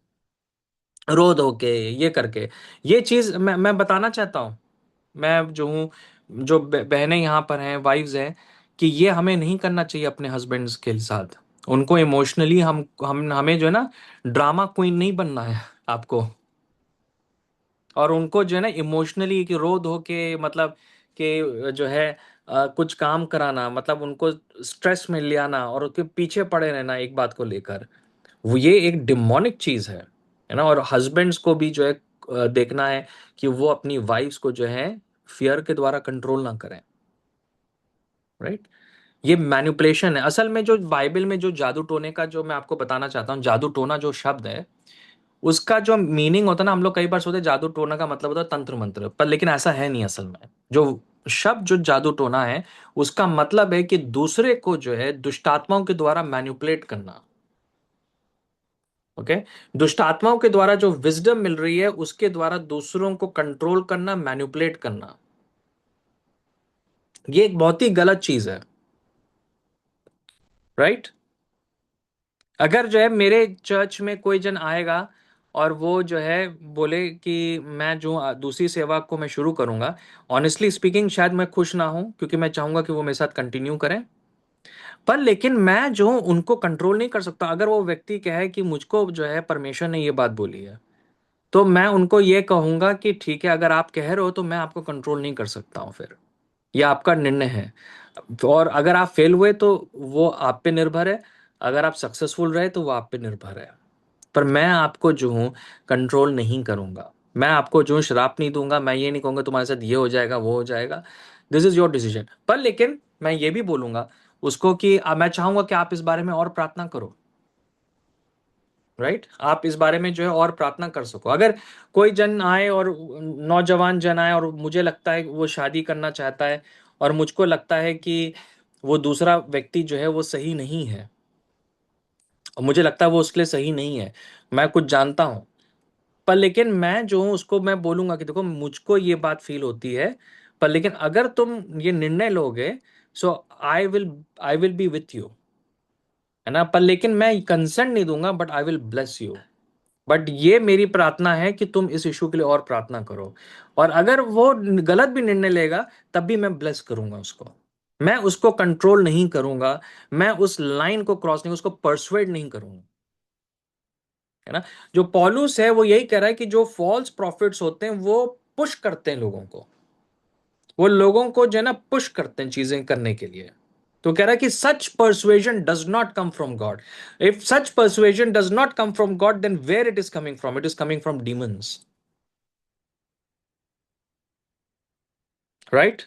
रो धो के, ये करके। ये चीज मैं बताना चाहता हूँ, मैं जो हूँ, जो बहनें यहाँ पर हैं, वाइफ्स हैं, कि ये हमें नहीं करना चाहिए अपने हस्बैंड्स के साथ। उनको इमोशनली हम हमें जो है ना ड्रामा क्वीन नहीं बनना है आपको, और उनको जो है ना इमोशनली कि रो धो के मतलब कि जो है कुछ काम कराना, मतलब उनको स्ट्रेस में ले आना और उसके पीछे पड़े रहना एक बात को लेकर, वो ये एक डिमोनिक चीज है ना। और हस्बैंड्स को भी जो है देखना है कि वो अपनी वाइफ्स को जो है फियर के द्वारा कंट्रोल ना करें, राइट। ये मैनिपुलेशन है असल में। जो बाइबल में जो जादू टोने का जो मैं आपको बताना चाहता हूँ, जादू टोना जो शब्द है उसका जो मीनिंग होता है ना, हम लोग कई बार सोचते हैं जादू टोना का मतलब होता है तंत्र मंत्र, पर लेकिन ऐसा है नहीं असल में। जो शब्द जो जादू टोना है उसका मतलब है कि दूसरे को जो है दुष्टात्माओं के द्वारा मैनिपुलेट करना। ओके, दुष्ट आत्माओं के द्वारा जो विजडम मिल रही है उसके द्वारा दूसरों को कंट्रोल करना, मैनिपुलेट करना, ये एक बहुत ही गलत चीज है, राइट। अगर जो है मेरे चर्च में कोई जन आएगा और वो जो है बोले कि मैं जो दूसरी सेवा को मैं शुरू करूंगा, ऑनेस्टली स्पीकिंग शायद मैं खुश ना हूं, क्योंकि मैं चाहूंगा कि वो मेरे साथ कंटिन्यू करें। पर लेकिन मैं जो हूं उनको कंट्रोल नहीं कर सकता। अगर वो व्यक्ति कहे कि मुझको जो है परमेश्वर ने ये बात बोली है, तो मैं उनको ये कहूंगा कि ठीक है, अगर आप कह रहे हो तो मैं आपको कंट्रोल नहीं कर सकता हूं फिर, ये आपका निर्णय है। और अगर आप फेल हुए तो वो आप पे निर्भर है, अगर आप सक्सेसफुल रहे तो वो आप पे निर्भर है। पर मैं आपको जो हूँ कंट्रोल नहीं करूंगा, मैं आपको जो हूं श्राप नहीं दूंगा, मैं ये नहीं कहूंगा तुम्हारे साथ ये हो जाएगा वो हो जाएगा, दिस इज योर डिसीजन। पर लेकिन मैं ये भी बोलूंगा उसको कि मैं चाहूंगा कि आप इस बारे में और प्रार्थना करो, राइट। आप इस बारे में जो है और प्रार्थना कर सको। अगर कोई जन आए और नौजवान जन आए और मुझे लगता है कि वो शादी करना चाहता है, और मुझको लगता है कि वो दूसरा व्यक्ति जो है वो सही नहीं है, और मुझे लगता है वो उसके लिए सही नहीं है, मैं कुछ जानता हूं, पर लेकिन मैं जो हूं उसको मैं बोलूंगा कि देखो मुझको ये बात फील होती है, पर लेकिन अगर तुम ये निर्णय लोगे so I will be with you, है ना। पर लेकिन मैं कंसेंट नहीं दूंगा, but I will bless you. But ये मेरी प्रार्थना है कि तुम इस इशू के लिए और प्रार्थना करो। और अगर वो गलत भी निर्णय लेगा तब भी मैं ब्लेस करूंगा उसको, मैं उसको कंट्रोल नहीं करूंगा, मैं उस लाइन को क्रॉस नहीं, उसको परसुएड नहीं करूंगा, है ना। जो पॉलुस है वो यही कह रहा है कि जो फॉल्स प्रॉफिट्स होते हैं वो पुश करते हैं लोगों को, वो लोगों को जो है ना पुश करते हैं चीजें करने के लिए। तो कह रहा है कि such persuasion does not come from God. If such persuasion does not come from God, then where it is coming from? It is coming from demons, right?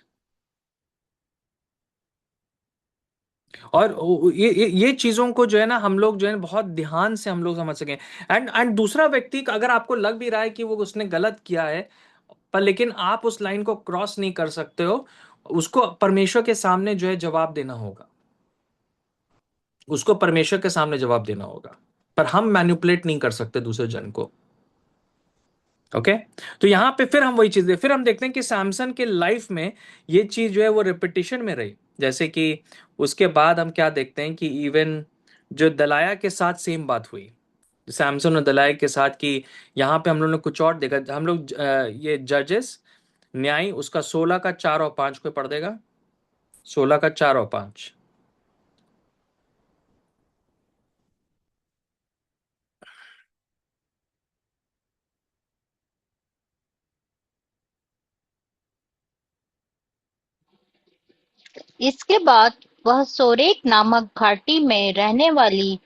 और ये चीजों को जो है ना हम लोग जो है बहुत ध्यान से हम लोग समझ सकें। एंड दूसरा व्यक्ति का अगर आपको लग भी रहा है कि वो उसने गलत किया है, पर लेकिन आप उस लाइन को क्रॉस नहीं कर सकते हो, उसको परमेश्वर के सामने जो है जवाब देना होगा, उसको परमेश्वर के सामने जवाब देना होगा। पर हम मैनिपुलेट नहीं कर सकते दूसरे जन को। ओके, तो यहां पे फिर हम वही चीज फिर हम देखते हैं कि सैमसन के लाइफ में ये चीज जो है वो रिपीटिशन में रही। जैसे कि उसके बाद हम क्या देखते हैं कि इवन जो दलाया के साथ सेम बात हुई, सैमसन और दलाया के साथ, कि यहाँ पे हम लोग ने कुछ और देखा। हम लोग ये जजेस न्याय उसका 16 का 4 और 5 को पढ़ देगा, 16 का 4 और 5।
इसके बाद वह सोरेक नामक घाटी में रहने वाली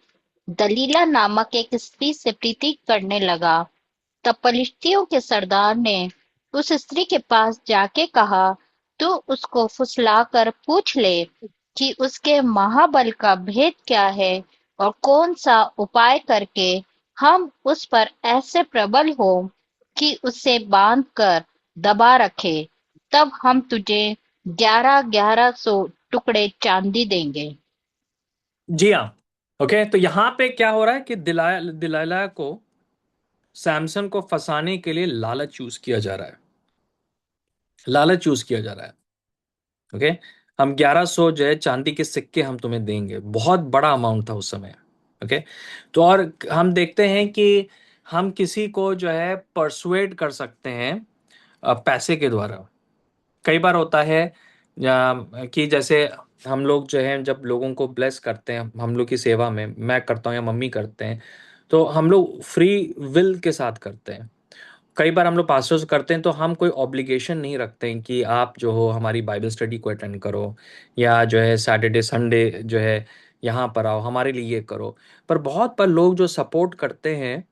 दलीला नामक एक स्त्री से प्रीति करने लगा। तब पलिश्तियों के सरदार ने उस स्त्री के पास जाके कहा, तू उसको फुसलाकर पूछ ले कि उसके महाबल का भेद क्या है और कौन सा उपाय करके हम उस पर ऐसे प्रबल हो कि उसे बांध कर दबा रखे। तब हम तुझे 11,1100 टुकड़े चांदी देंगे।
जी हाँ। ओके, तो यहाँ पे क्या हो रहा है कि दिलाला को सैमसन को फंसाने के लिए लालच यूज किया जा रहा है, लालच यूज किया जा रहा है। ओके, हम 1100 जो है चांदी के सिक्के हम तुम्हें देंगे, बहुत बड़ा अमाउंट था उस समय। ओके, तो और हम देखते हैं कि हम किसी को जो है परसुएड कर सकते हैं पैसे के द्वारा। कई बार होता है कि जैसे हम लोग जो है जब लोगों को ब्लेस करते हैं, हम लोग की सेवा में मैं करता हूँ या मम्मी करते हैं, तो हम लोग फ्री विल के साथ करते हैं। कई बार हम लोग पास्टर्स करते हैं तो हम कोई ऑब्लिगेशन नहीं रखते हैं कि आप जो हो हमारी बाइबल स्टडी को अटेंड करो, या जो है सैटरडे संडे जो है यहाँ पर आओ हमारे लिए ये करो। पर बहुत पर लोग जो सपोर्ट करते हैं,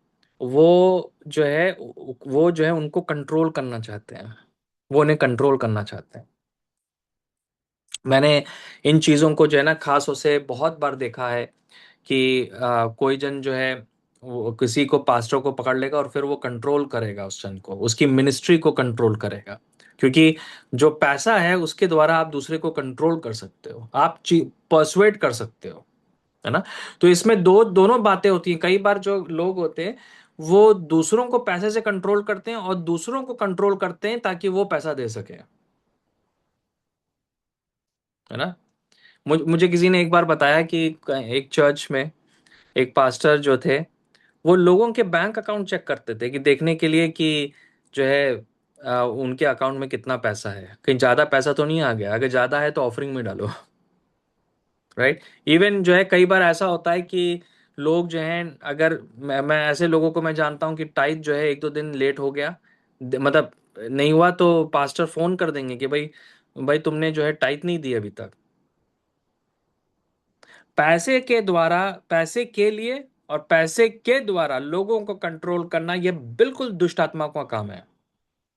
वो जो है उनको कंट्रोल करना चाहते हैं, वो उन्हें कंट्रोल करना चाहते हैं। मैंने इन चीज़ों को जो है ना खास उसे बहुत बार देखा है कि कोई जन जो है वो किसी को पास्टर को पकड़ लेगा और फिर वो कंट्रोल करेगा उस जन को, उसकी मिनिस्ट्री को कंट्रोल करेगा। क्योंकि जो पैसा है उसके द्वारा आप दूसरे को कंट्रोल कर सकते हो, आप परसुएट कर सकते हो, है ना? तो इसमें दोनों बातें होती हैं। कई बार जो लोग होते हैं वो दूसरों को पैसे से कंट्रोल करते हैं और दूसरों को कंट्रोल करते हैं ताकि वो पैसा दे सके, है ना? मुझे किसी ने एक बार बताया कि एक चर्च में एक पास्टर जो थे वो लोगों के बैंक अकाउंट चेक करते थे कि देखने के लिए कि जो है उनके अकाउंट में कितना पैसा है, कहीं ज्यादा पैसा तो नहीं आ गया, अगर ज्यादा है तो ऑफरिंग में डालो। राइट? इवन जो है कई बार ऐसा होता है कि लोग जो हैं, अगर मैं ऐसे लोगों को मैं जानता हूं कि टाइप जो है एक दो दिन लेट हो गया, मतलब नहीं हुआ, तो पास्टर फोन कर देंगे कि भाई भाई तुमने जो है टाइप नहीं दी अभी तक। पैसे के द्वारा, पैसे के लिए और पैसे के द्वारा लोगों को कंट्रोल करना, यह बिल्कुल दुष्ट आत्माओं का काम है,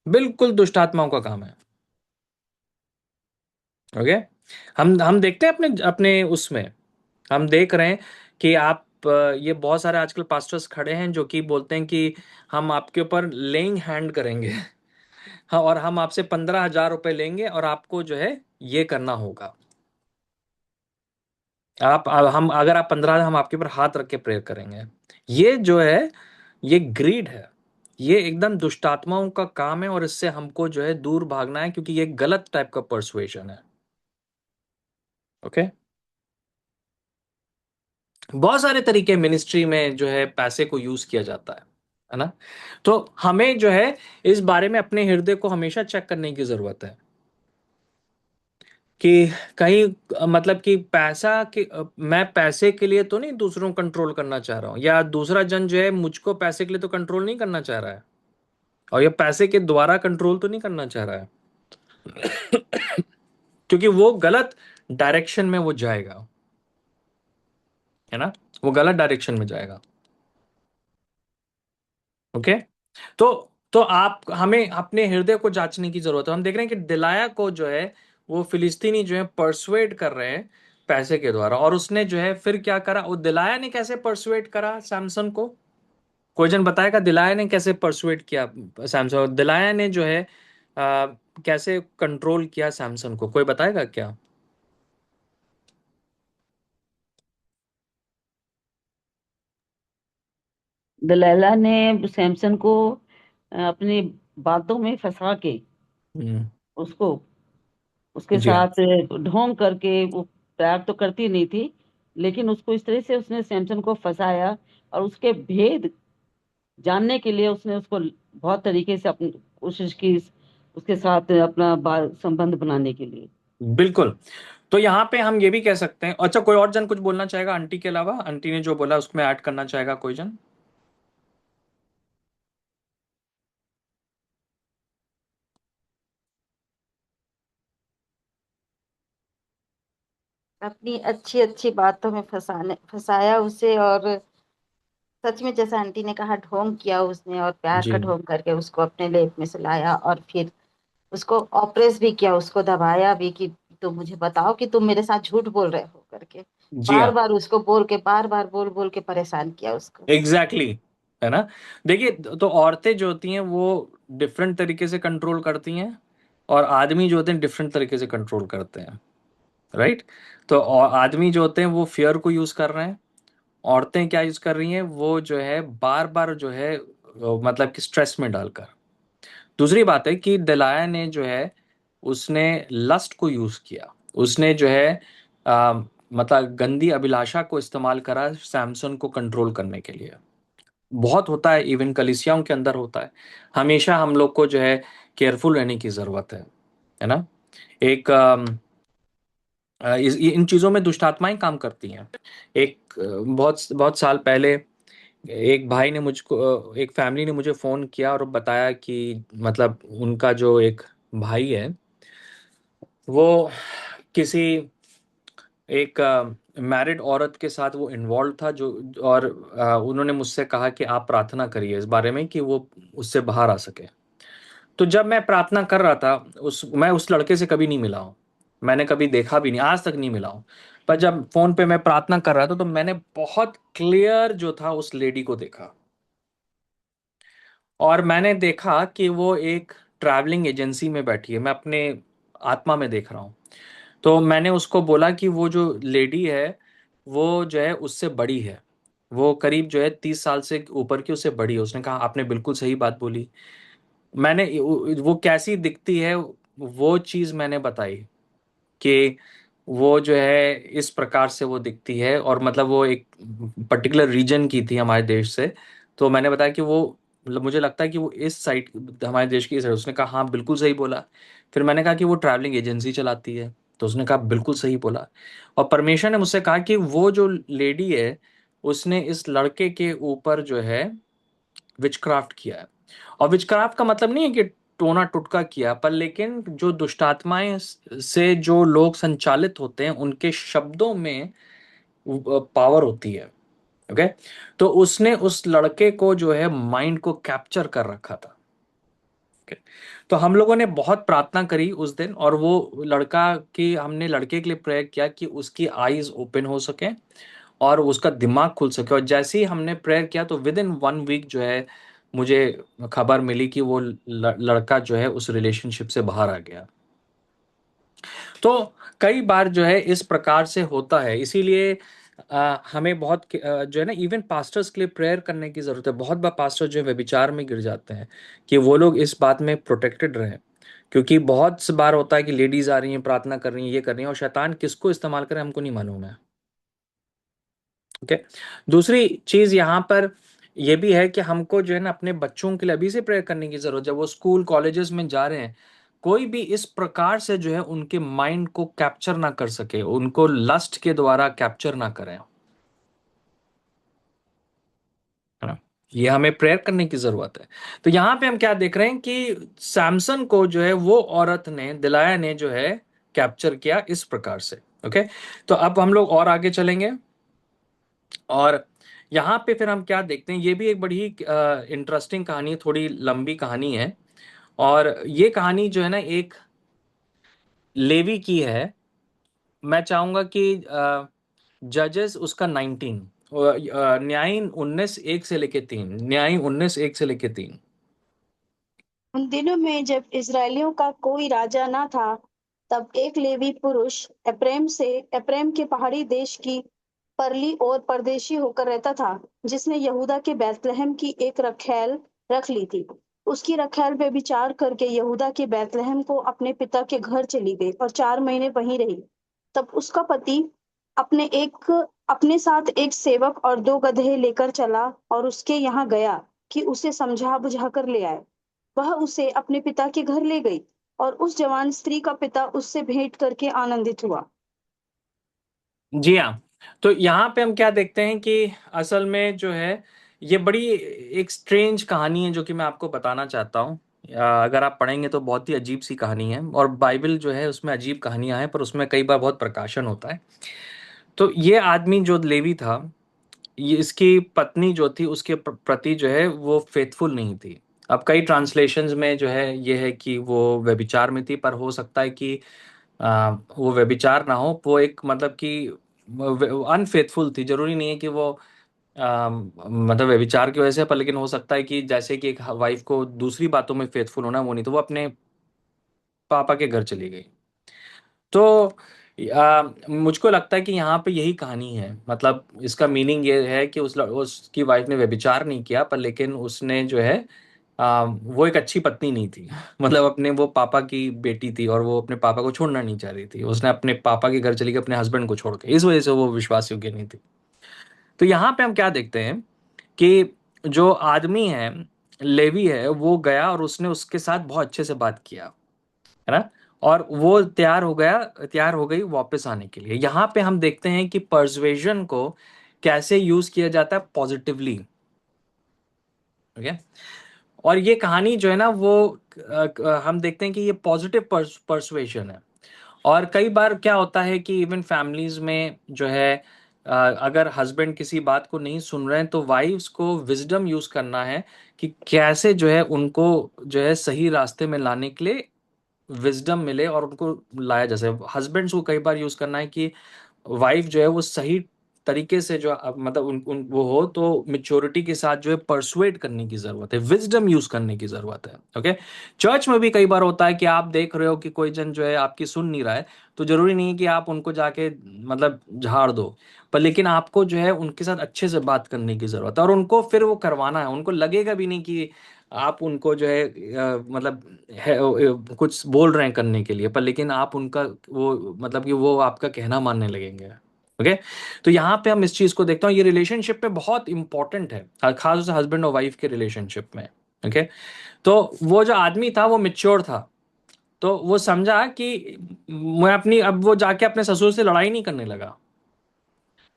बिल्कुल दुष्ट आत्माओं का काम है। ओके, हम देखते हैं अपने अपने उसमें हम देख रहे हैं कि आप ये बहुत सारे आजकल पास्टर्स खड़े हैं जो कि बोलते हैं कि हम आपके ऊपर लेइंग हैंड करेंगे। हाँ, और हम आपसे 15,000 रुपए लेंगे और आपको जो है ये करना होगा। हम अगर आप 15, हम आपके ऊपर हाथ रख के प्रेयर करेंगे। ये जो है ये ग्रीड है, ये एकदम दुष्टात्माओं का काम है और इससे हमको जो है दूर भागना है, क्योंकि ये गलत टाइप का परसुएशन है। ओके, बहुत सारे तरीके मिनिस्ट्री में जो है पैसे को यूज किया जाता है ना? तो हमें जो है इस बारे में अपने हृदय को हमेशा चेक करने की जरूरत है कि कहीं मतलब कि मैं पैसे के लिए तो नहीं दूसरों को कंट्रोल करना चाह रहा हूं, या दूसरा जन जो है मुझको पैसे के लिए तो कंट्रोल नहीं करना चाह रहा है। और ये पैसे के द्वारा कंट्रोल तो नहीं करना चाह रहा है, क्योंकि वो गलत डायरेक्शन में वो जाएगा, है ना, वो गलत डायरेक्शन में जाएगा। ओके, तो आप हमें अपने हृदय को जांचने की जरूरत है। हम देख रहे हैं कि दिलाया को जो है वो फिलिस्तीनी जो है परसुएड कर रहे हैं पैसे के द्वारा, और उसने जो है फिर क्या करा, वो दिलाया ने कैसे परसुएड करा सैमसन को? कोई जन बताएगा दिलाया ने कैसे परसुएड किया सैमसन, और दिलाया ने जो है कैसे कंट्रोल किया सैमसन को? कोई बताएगा क्या?
दलाला ने सैमसन को अपनी बातों में फंसा के
हम्म,
उसको उसके
जी हाँ,
साथ ढोंग करके, वो प्यार तो करती नहीं थी, लेकिन उसको इस तरह से उसने सैमसन को फंसाया, और उसके भेद जानने के लिए उसने उसको बहुत तरीके से अपनी कोशिश की, उसके साथ अपना संबंध बनाने के लिए।
बिल्कुल। तो यहाँ पे हम ये भी कह सकते हैं, अच्छा कोई और जन कुछ बोलना चाहेगा आंटी के अलावा? आंटी ने जो बोला उसमें ऐड करना चाहेगा कोई जन?
अपनी अच्छी अच्छी बातों में फंसाया उसे, और सच में जैसा आंटी ने कहा, ढोंग किया उसने, और प्यार
जी
का ढोंग करके उसको अपने लेप में सुलाया, और फिर उसको ऑप्रेस भी किया, उसको दबाया भी कि तुम मुझे बताओ कि तुम मेरे साथ झूठ बोल रहे हो करके।
जी
बार
हाँ,
बार उसको बोल के, बार बार बोल बोल के परेशान किया उसको।
एग्जैक्टली exactly, है ना। देखिए, तो औरतें जो होती हैं वो डिफरेंट तरीके से कंट्रोल करती हैं, और आदमी जो होते हैं डिफरेंट तरीके से कंट्रोल करते हैं, राइट। तो आदमी जो होते हैं वो फियर को यूज कर रहे हैं, औरतें क्या यूज कर रही हैं, वो जो है बार बार जो है मतलब कि स्ट्रेस में डालकर। दूसरी बात है कि दलाया ने जो है उसने लस्ट को यूज किया, उसने जो है मतलब गंदी अभिलाषा को इस्तेमाल करा सैमसन को कंट्रोल करने के लिए। बहुत होता है, इवन कलीसियाओं के अंदर होता है। हमेशा हम लोग को जो है केयरफुल रहने की जरूरत है ना। एक इन चीजों में दुष्टात्माएं काम करती हैं। एक बहुत बहुत साल पहले एक भाई ने मुझको एक फैमिली ने मुझे फोन किया और बताया कि मतलब उनका जो एक भाई है वो किसी एक मैरिड औरत के साथ वो इन्वॉल्व था, जो और उन्होंने मुझसे कहा कि आप प्रार्थना करिए इस बारे में कि वो उससे बाहर आ सके। तो जब मैं प्रार्थना कर रहा था, मैं उस लड़के से कभी नहीं मिला हूँ, मैंने कभी देखा भी नहीं, आज तक नहीं मिला हूँ। पर जब फोन पे मैं प्रार्थना कर रहा था तो मैंने बहुत क्लियर जो था उस लेडी को देखा, और मैंने देखा कि वो एक ट्रैवलिंग एजेंसी में बैठी है, मैं अपने आत्मा में देख रहा हूँ। तो मैंने उसको बोला कि वो जो लेडी है वो जो है उससे बड़ी है, वो करीब जो है 30 साल से ऊपर की उससे बड़ी है। उसने कहा आपने बिल्कुल सही बात बोली। मैंने वो कैसी दिखती है वो चीज़ मैंने बताई कि वो जो है इस प्रकार से वो दिखती है, और मतलब वो एक पर्टिकुलर रीजन की थी हमारे देश से। तो मैंने बताया कि वो मतलब मुझे लगता है कि वो इस साइड हमारे देश की इस साइड। उसने कहा हाँ बिल्कुल सही बोला। फिर मैंने कहा कि वो ट्रैवलिंग एजेंसी चलाती है, तो उसने कहा बिल्कुल सही बोला। और परमेश्वर ने मुझसे कहा कि वो जो लेडी है उसने इस लड़के के ऊपर जो है विचक्राफ्ट किया है। और विचक्राफ्ट का मतलब नहीं है कि टोना टुटका किया, पर लेकिन जो दुष्टात्माएं से जो लोग संचालित होते हैं उनके शब्दों में पावर होती है। ओके, तो उसने उस लड़के को जो है माइंड को कैप्चर कर रखा था। ओके, तो हम लोगों ने बहुत प्रार्थना करी उस दिन, और वो लड़का की हमने लड़के के लिए प्रेयर किया कि उसकी आईज ओपन हो सके और उसका दिमाग खुल सके। और जैसे ही हमने प्रेयर किया तो विद इन 1 वीक जो है मुझे खबर मिली कि वो लड़का जो है उस रिलेशनशिप से बाहर आ गया। तो कई बार जो है इस प्रकार से होता है, इसीलिए हमें बहुत जो है ना इवन पास्टर्स के लिए प्रेयर करने की जरूरत है। बहुत बार पास्टर जो है व्यभिचार में गिर जाते हैं, कि वो लोग इस बात में प्रोटेक्टेड रहें, क्योंकि बहुत सी बार होता है कि लेडीज आ रही हैं प्रार्थना कर रही हैं, ये कर रही हैं, और शैतान किसको इस्तेमाल करे हमको नहीं मालूम है। ओके, दूसरी चीज यहाँ पर यह भी है कि हमको जो है ना अपने बच्चों के लिए अभी से प्रेयर करने की जरूरत है। जब वो स्कूल कॉलेजेस में जा रहे हैं, कोई भी इस प्रकार से जो है उनके माइंड को कैप्चर ना कर सके, उनको लस्ट के द्वारा कैप्चर ना करें, है ना। ये हमें प्रेयर करने की जरूरत है। तो यहाँ पे हम क्या देख रहे हैं कि सैमसन को जो है वो औरत ने, दिलाया ने जो है कैप्चर किया इस प्रकार से। ओके, तो अब हम लोग और आगे चलेंगे और यहाँ पे फिर हम क्या देखते हैं, ये भी एक बड़ी इंटरेस्टिंग कहानी, थोड़ी लंबी कहानी है। और ये कहानी जो है ना एक लेवी की है। मैं चाहूंगा कि जजेस उसका 19, न्याय 19:1 से लेके 3, न्याय 19:1 से लेके 3।
उन दिनों में जब इस्राएलियों का कोई राजा ना था, तब एक लेवी पुरुष एप्रैम के पहाड़ी देश की परली और परदेशी होकर रहता था, जिसने यहूदा के बैतलहम की एक रखैल रख ली थी। उसकी रखैल पे विचार करके यहूदा के बैतलहम को अपने पिता के घर चली गई और 4 महीने वहीं रही। तब उसका पति अपने एक अपने साथ एक सेवक और 2 गदहे लेकर चला और उसके यहाँ गया कि उसे समझा बुझा कर ले आए। वह उसे अपने पिता के घर ले गई और उस जवान स्त्री का पिता उससे भेंट करके आनंदित हुआ।
जी हाँ, तो यहाँ पे हम क्या देखते हैं कि असल में जो है ये बड़ी एक स्ट्रेंज कहानी है जो कि मैं आपको बताना चाहता हूँ। अगर आप पढ़ेंगे तो बहुत ही अजीब सी कहानी है, और बाइबल जो है उसमें अजीब कहानियां हैं, पर उसमें कई बार बहुत प्रकाशन होता है। तो ये आदमी जो लेवी था, ये इसकी पत्नी जो थी उसके प्रति जो है वो फेथफुल नहीं थी। अब कई ट्रांसलेशंस में जो है ये है कि वो व्यभिचार में थी, पर हो सकता है कि वो व्यभिचार ना हो, वो एक मतलब कि अनफेथफुल थी। जरूरी नहीं है कि वो मतलब व्यभिचार की वजह से, पर लेकिन हो सकता है कि जैसे कि एक वाइफ को दूसरी बातों में फेथफुल होना, वो नहीं, तो वो अपने पापा के घर चली गई। तो मुझको लगता है कि यहाँ पे यही कहानी है। मतलब इसका मीनिंग ये है कि उसकी वाइफ ने व्यभिचार नहीं किया, पर लेकिन उसने जो है वो एक अच्छी पत्नी नहीं थी। मतलब अपने वो पापा की बेटी थी और वो अपने पापा को छोड़ना नहीं चाह रही थी। उसने अपने पापा के घर चली गई अपने हस्बैंड को छोड़ के, इस वजह से वो विश्वास योग्य नहीं थी। तो यहाँ पे हम क्या देखते हैं कि जो आदमी है, लेवी है, वो गया और उसने उसके साथ बहुत अच्छे से बात किया, है ना, और वो तैयार हो गई वापस आने के लिए। यहाँ पे हम देखते हैं कि पर्सुएशन को कैसे यूज किया जाता है पॉजिटिवली। ओके, और ये कहानी जो है ना वो हम देखते हैं कि ये पॉजिटिव पर्सुएशन है। और कई बार क्या होता है कि इवन फैमिलीज में जो है अगर हस्बैंड किसी बात को नहीं सुन रहे हैं, तो वाइफ्स को विजडम यूज करना है कि कैसे जो है उनको जो है सही रास्ते में लाने के लिए विजडम मिले और उनको लाया। जैसे हस्बैंड्स को कई बार यूज करना है कि वाइफ जो है वो सही तरीके से जो मतलब वो हो, तो मेच्योरिटी के साथ जो है परसुएट करने की जरूरत है, विजडम यूज करने की जरूरत है। ओके, चर्च में भी कई बार होता है कि आप देख रहे हो कि कोई जन जो है आपकी सुन नहीं रहा है, तो जरूरी नहीं है कि आप उनको जाके मतलब झाड़ दो, पर लेकिन आपको जो है उनके साथ अच्छे से बात करने की जरूरत है और उनको फिर वो करवाना है। उनको लगेगा भी नहीं कि आप उनको जो है मतलब कुछ बोल रहे हैं करने के लिए, पर लेकिन आप उनका वो मतलब कि वो आपका कहना मानने लगेंगे। ओके, तो यहाँ पे हम इस चीज को देखते हैं, ये रिलेशनशिप में बहुत इंपॉर्टेंट है, खासतौर से हस्बैंड और वाइफ के रिलेशनशिप में। ओके, तो वो जो आदमी था वो मेच्योर था, तो वो समझा कि मैं अपनी, अब वो जाके अपने ससुर से लड़ाई नहीं करने लगा।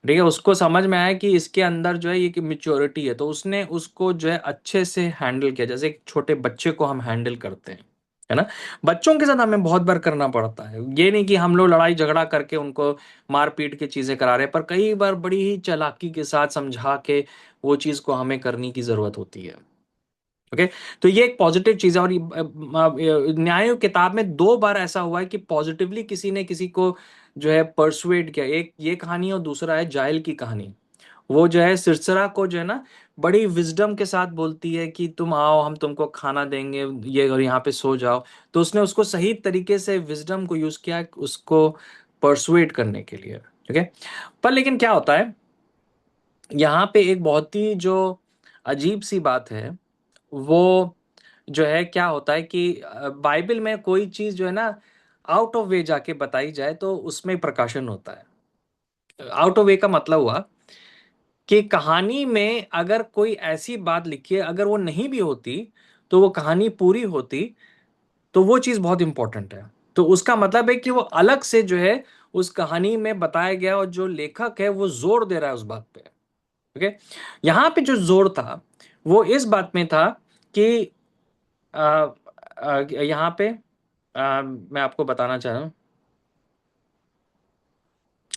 ठीक है, उसको समझ में आया कि इसके अंदर जो है ये मेच्योरिटी है, तो उसने उसको जो है अच्छे से हैंडल किया, जैसे एक छोटे बच्चे को हम हैंडल करते हैं, है ना। बच्चों के साथ हमें बहुत बार करना पड़ता है, ये नहीं कि हम लोग लड़ाई झगड़ा करके उनको मार पीट के चीजें करा रहे हैं, पर कई बार बड़ी ही चालाकी के साथ समझा के वो चीज को हमें करने की जरूरत होती है। ओके, तो ये एक पॉजिटिव चीज है। और न्याय किताब में 2 बार ऐसा हुआ है कि पॉजिटिवली किसी ने किसी को जो है परसुएड किया। एक ये कहानी और दूसरा है जायल की कहानी। वो जो है सिरसरा को जो है ना बड़ी विजडम के साथ बोलती है कि तुम आओ, हम तुमको खाना देंगे, ये और यहाँ पे सो जाओ। तो उसने उसको सही तरीके से विजडम को यूज किया उसको परसुएड करने के लिए। ठीक है, पर लेकिन क्या होता है यहाँ पे एक बहुत ही जो अजीब सी बात है, वो जो है क्या होता है कि बाइबल में कोई चीज जो है ना आउट ऑफ वे जाके बताई जाए तो उसमें प्रकाशन होता है। आउट ऑफ वे का मतलब हुआ कि कहानी में अगर कोई ऐसी बात लिखी है, अगर वो नहीं भी होती तो वो कहानी पूरी होती, तो वो चीज बहुत इंपॉर्टेंट है। तो उसका मतलब है कि वो अलग से जो है उस कहानी में बताया गया और जो लेखक है वो जोर दे रहा है उस बात पे। ओके, यहाँ पे जो जोर था वो इस बात में था कि यहाँ पे मैं आपको बताना चाह रहा हूँ।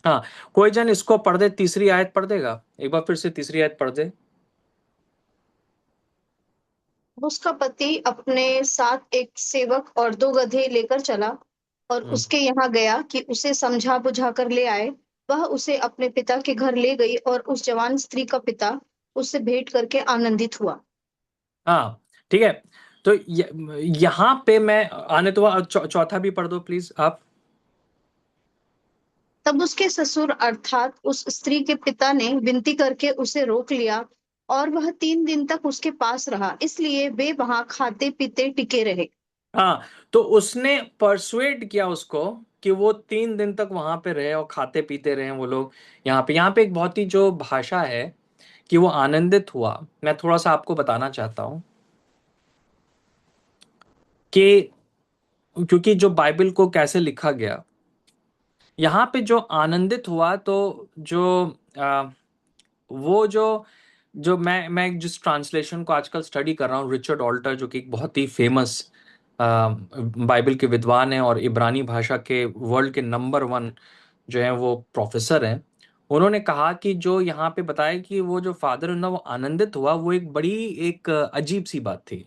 हाँ, कोई जन इसको पढ़ दे, तीसरी आयत पढ़ देगा, एक बार फिर से तीसरी आयत पढ़ दे।
उसका पति अपने साथ एक सेवक और 2 गधे लेकर चला और उसके यहाँ गया कि उसे समझा बुझा कर ले आए। वह उसे अपने पिता के घर ले गई और उस जवान स्त्री का पिता उससे भेंट करके आनंदित हुआ।
हाँ, ठीक है। तो यहाँ पे मैं आने तो चौथा भी पढ़ दो प्लीज आप।
तब उसके ससुर अर्थात उस स्त्री के पिता ने विनती करके उसे रोक लिया और वह 3 दिन तक उसके पास रहा, इसलिए वे वहां खाते पीते टिके रहे।
हाँ, तो उसने परसुएड किया उसको कि वो 3 दिन तक वहां पे रहे और खाते पीते रहे वो लोग। यहाँ पे एक बहुत ही जो भाषा है कि वो आनंदित हुआ, मैं थोड़ा सा आपको बताना चाहता हूं कि क्योंकि जो बाइबल को कैसे लिखा गया, यहाँ पे जो आनंदित हुआ, तो जो वो जो जो मैं जिस ट्रांसलेशन को आजकल स्टडी कर रहा हूँ, रिचर्ड ऑल्टर, जो कि एक बहुत ही फेमस बाइबल के विद्वान हैं और इब्रानी भाषा के वर्ल्ड के नंबर 1 जो है वो प्रोफेसर हैं, उन्होंने कहा कि जो यहाँ पे बताया कि वो जो फादर इन लॉ वो आनंदित हुआ, वो एक बड़ी एक अजीब सी बात थी।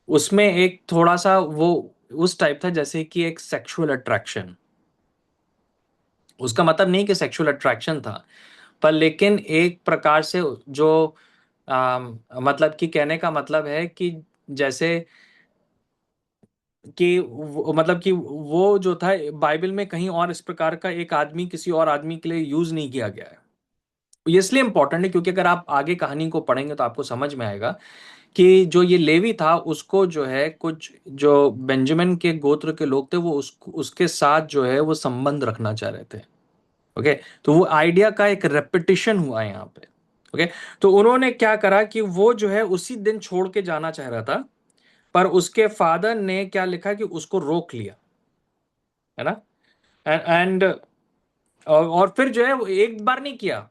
उसमें एक थोड़ा सा वो उस टाइप था जैसे कि एक सेक्सुअल अट्रैक्शन। उसका मतलब नहीं कि सेक्सुअल अट्रैक्शन था, पर लेकिन एक प्रकार से जो मतलब कि कहने का मतलब है कि जैसे कि मतलब कि वो जो था बाइबल में कहीं और इस प्रकार का एक आदमी किसी और आदमी के लिए यूज नहीं किया गया है। ये इसलिए इंपॉर्टेंट है क्योंकि अगर आप आगे कहानी को पढ़ेंगे तो आपको समझ में आएगा कि जो ये लेवी था उसको जो है कुछ जो बेंजामिन के गोत्र के लोग थे वो उसके साथ जो है वो संबंध रखना चाह रहे थे। ओके, तो वो आइडिया का एक रेपिटिशन हुआ यहाँ पे। ओके, तो उन्होंने क्या करा कि वो जो है उसी दिन छोड़ के जाना चाह रहा था, पर उसके फादर ने क्या लिखा कि उसको रोक लिया, है ना। एंड और फिर जो है वो एक बार नहीं किया,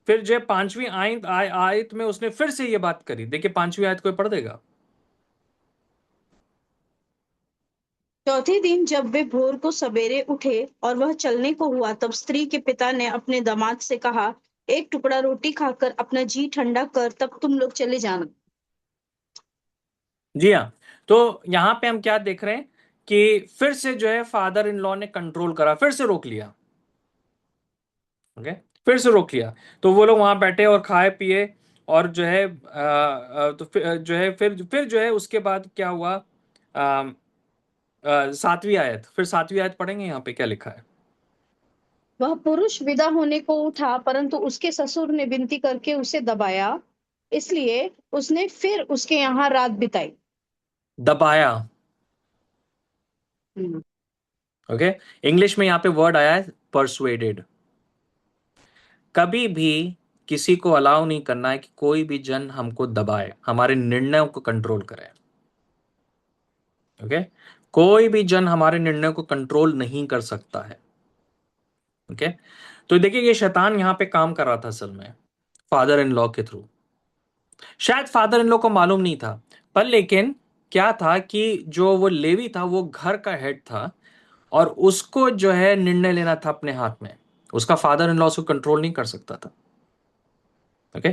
फिर जो है 5वीं आयत में उसने फिर से ये बात करी। देखिए 5वीं आयत कोई पढ़ देगा।
चौथे दिन जब वे भोर को सवेरे उठे और वह चलने को हुआ, तब स्त्री के पिता ने अपने दामाद से कहा, एक टुकड़ा रोटी खाकर अपना जी ठंडा कर, तब तुम लोग चले जाना।
जी हाँ, तो यहाँ पे हम क्या देख रहे हैं कि फिर से जो है फादर इन लॉ ने कंट्रोल करा, फिर से रोक लिया। ओके, फिर से रोक लिया। तो वो लोग वहां बैठे और खाए पिए और जो है तो जो है फिर जो है उसके बाद क्या हुआ। 7वीं आयत, फिर 7वीं आयत पढ़ेंगे यहाँ पे क्या लिखा है।
वह पुरुष विदा होने को उठा, परंतु उसके ससुर ने विनती करके उसे दबाया, इसलिए उसने फिर उसके यहाँ रात बिताई।
दबाया। ओके, इंग्लिश में यहाँ पे वर्ड आया है परसुएडेड। कभी भी किसी को अलाउ नहीं करना है कि कोई भी जन हमको दबाए, हमारे निर्णयों को कंट्रोल करे। ओके, कोई भी जन हमारे निर्णयों को कंट्रोल नहीं कर सकता है। ओके, तो देखिए ये शैतान यहां पे काम कर रहा था असल में फादर इन लॉ के थ्रू। शायद फादर इन लॉ को मालूम नहीं था, पर लेकिन क्या था कि जो वो लेवी था वो घर का हेड था और उसको जो है निर्णय लेना था अपने हाथ में। उसका फादर इन लॉ उसको कंट्रोल नहीं कर सकता था। ओके,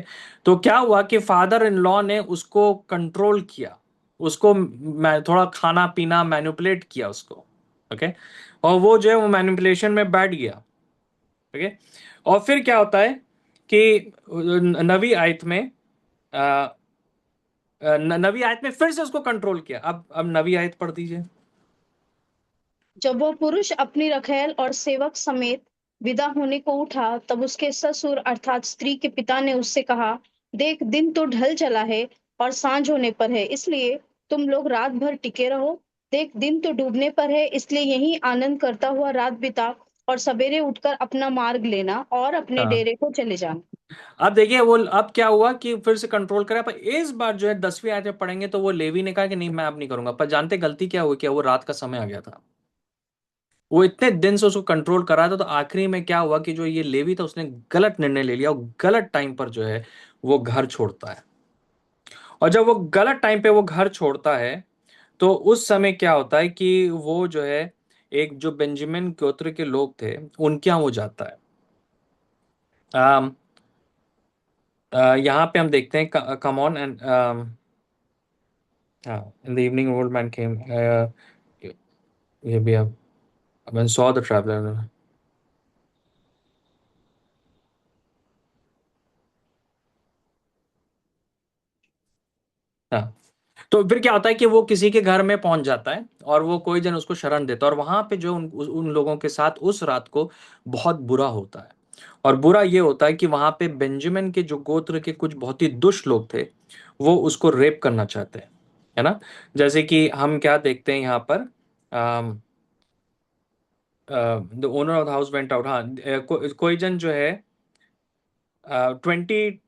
तो क्या हुआ कि फादर इन लॉ ने उसको कंट्रोल किया, उसको थोड़ा खाना पीना मैनिपुलेट किया उसको। ओके, और वो जो है वो मैनिपुलेशन में बैठ गया। ओके, और फिर क्या होता है कि 9वीं आयत में अ, 9वीं आयत में फिर से उसको कंट्रोल किया। अब 9वीं आयत पढ़ दीजिए।
जब वह पुरुष अपनी रखैल और सेवक समेत विदा होने को उठा, तब उसके ससुर अर्थात स्त्री के पिता ने उससे कहा, देख दिन तो ढल चला है और सांझ होने पर है, इसलिए तुम लोग रात भर टिके रहो। देख दिन तो डूबने पर है, इसलिए यही आनंद करता हुआ रात बिता और सवेरे उठकर अपना मार्ग लेना और अपने
हाँ,
डेरे को चले जाना।
अब देखिए वो अब क्या हुआ कि फिर से कंट्रोल करा, पर इस बार जो है 10वीं आयत में पढ़ेंगे तो वो लेवी ने कहा कि नहीं मैं अब नहीं करूंगा। पर जानते गलती क्या हुई, क्या वो रात का समय आ गया था। वो इतने दिन से उसको कंट्रोल कर रहा था, तो आखिरी में क्या हुआ कि जो ये लेवी था उसने गलत निर्णय ले लिया और गलत टाइम पर जो है वो घर छोड़ता है। और जब वो गलत टाइम पे वो घर छोड़ता है, तो उस समय क्या होता है कि वो जो है एक जो बेंजामिन गोत्र के लोग थे उनके यहाँ वो जाता है। अम, यहाँ पे हम देखते हैं, come on and in the evening old man came, ये भी अब when saw the traveler। हाँ, तो फिर क्या होता है कि वो किसी के घर में पहुंच जाता है और वो कोई जन उसको शरण देता है, और वहां पे जो उन लोगों के साथ उस रात को बहुत बुरा होता है। और बुरा ये होता है कि वहां पे बेंजामिन के जो गोत्र के कुछ बहुत ही दुष्ट लोग थे, वो उसको रेप करना चाहते हैं, है ना। जैसे कि हम क्या देखते हैं यहाँ पर, the owner of the house went out. हाँ, कोई जन जो है 22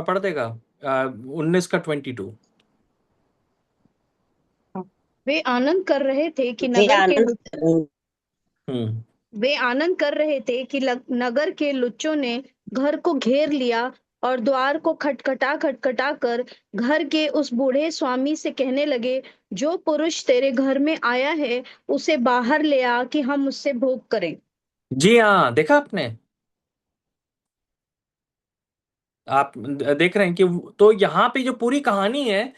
पढ़ देगा, 19 का 22।
वे आनंद कर रहे थे कि
वे
नगर के
आनंद
हम्म
वे आनंद कर रहे थे कि नगर के लुच्चों ने घर को घेर लिया और द्वार को खटखटा खटखटा कर घर के उस बूढ़े स्वामी से कहने लगे, जो पुरुष तेरे घर में आया है उसे बाहर ले आ कि हम उससे भोग करें।
जी हाँ, देखा आपने, आप देख रहे हैं कि तो यहाँ पे जो पूरी कहानी है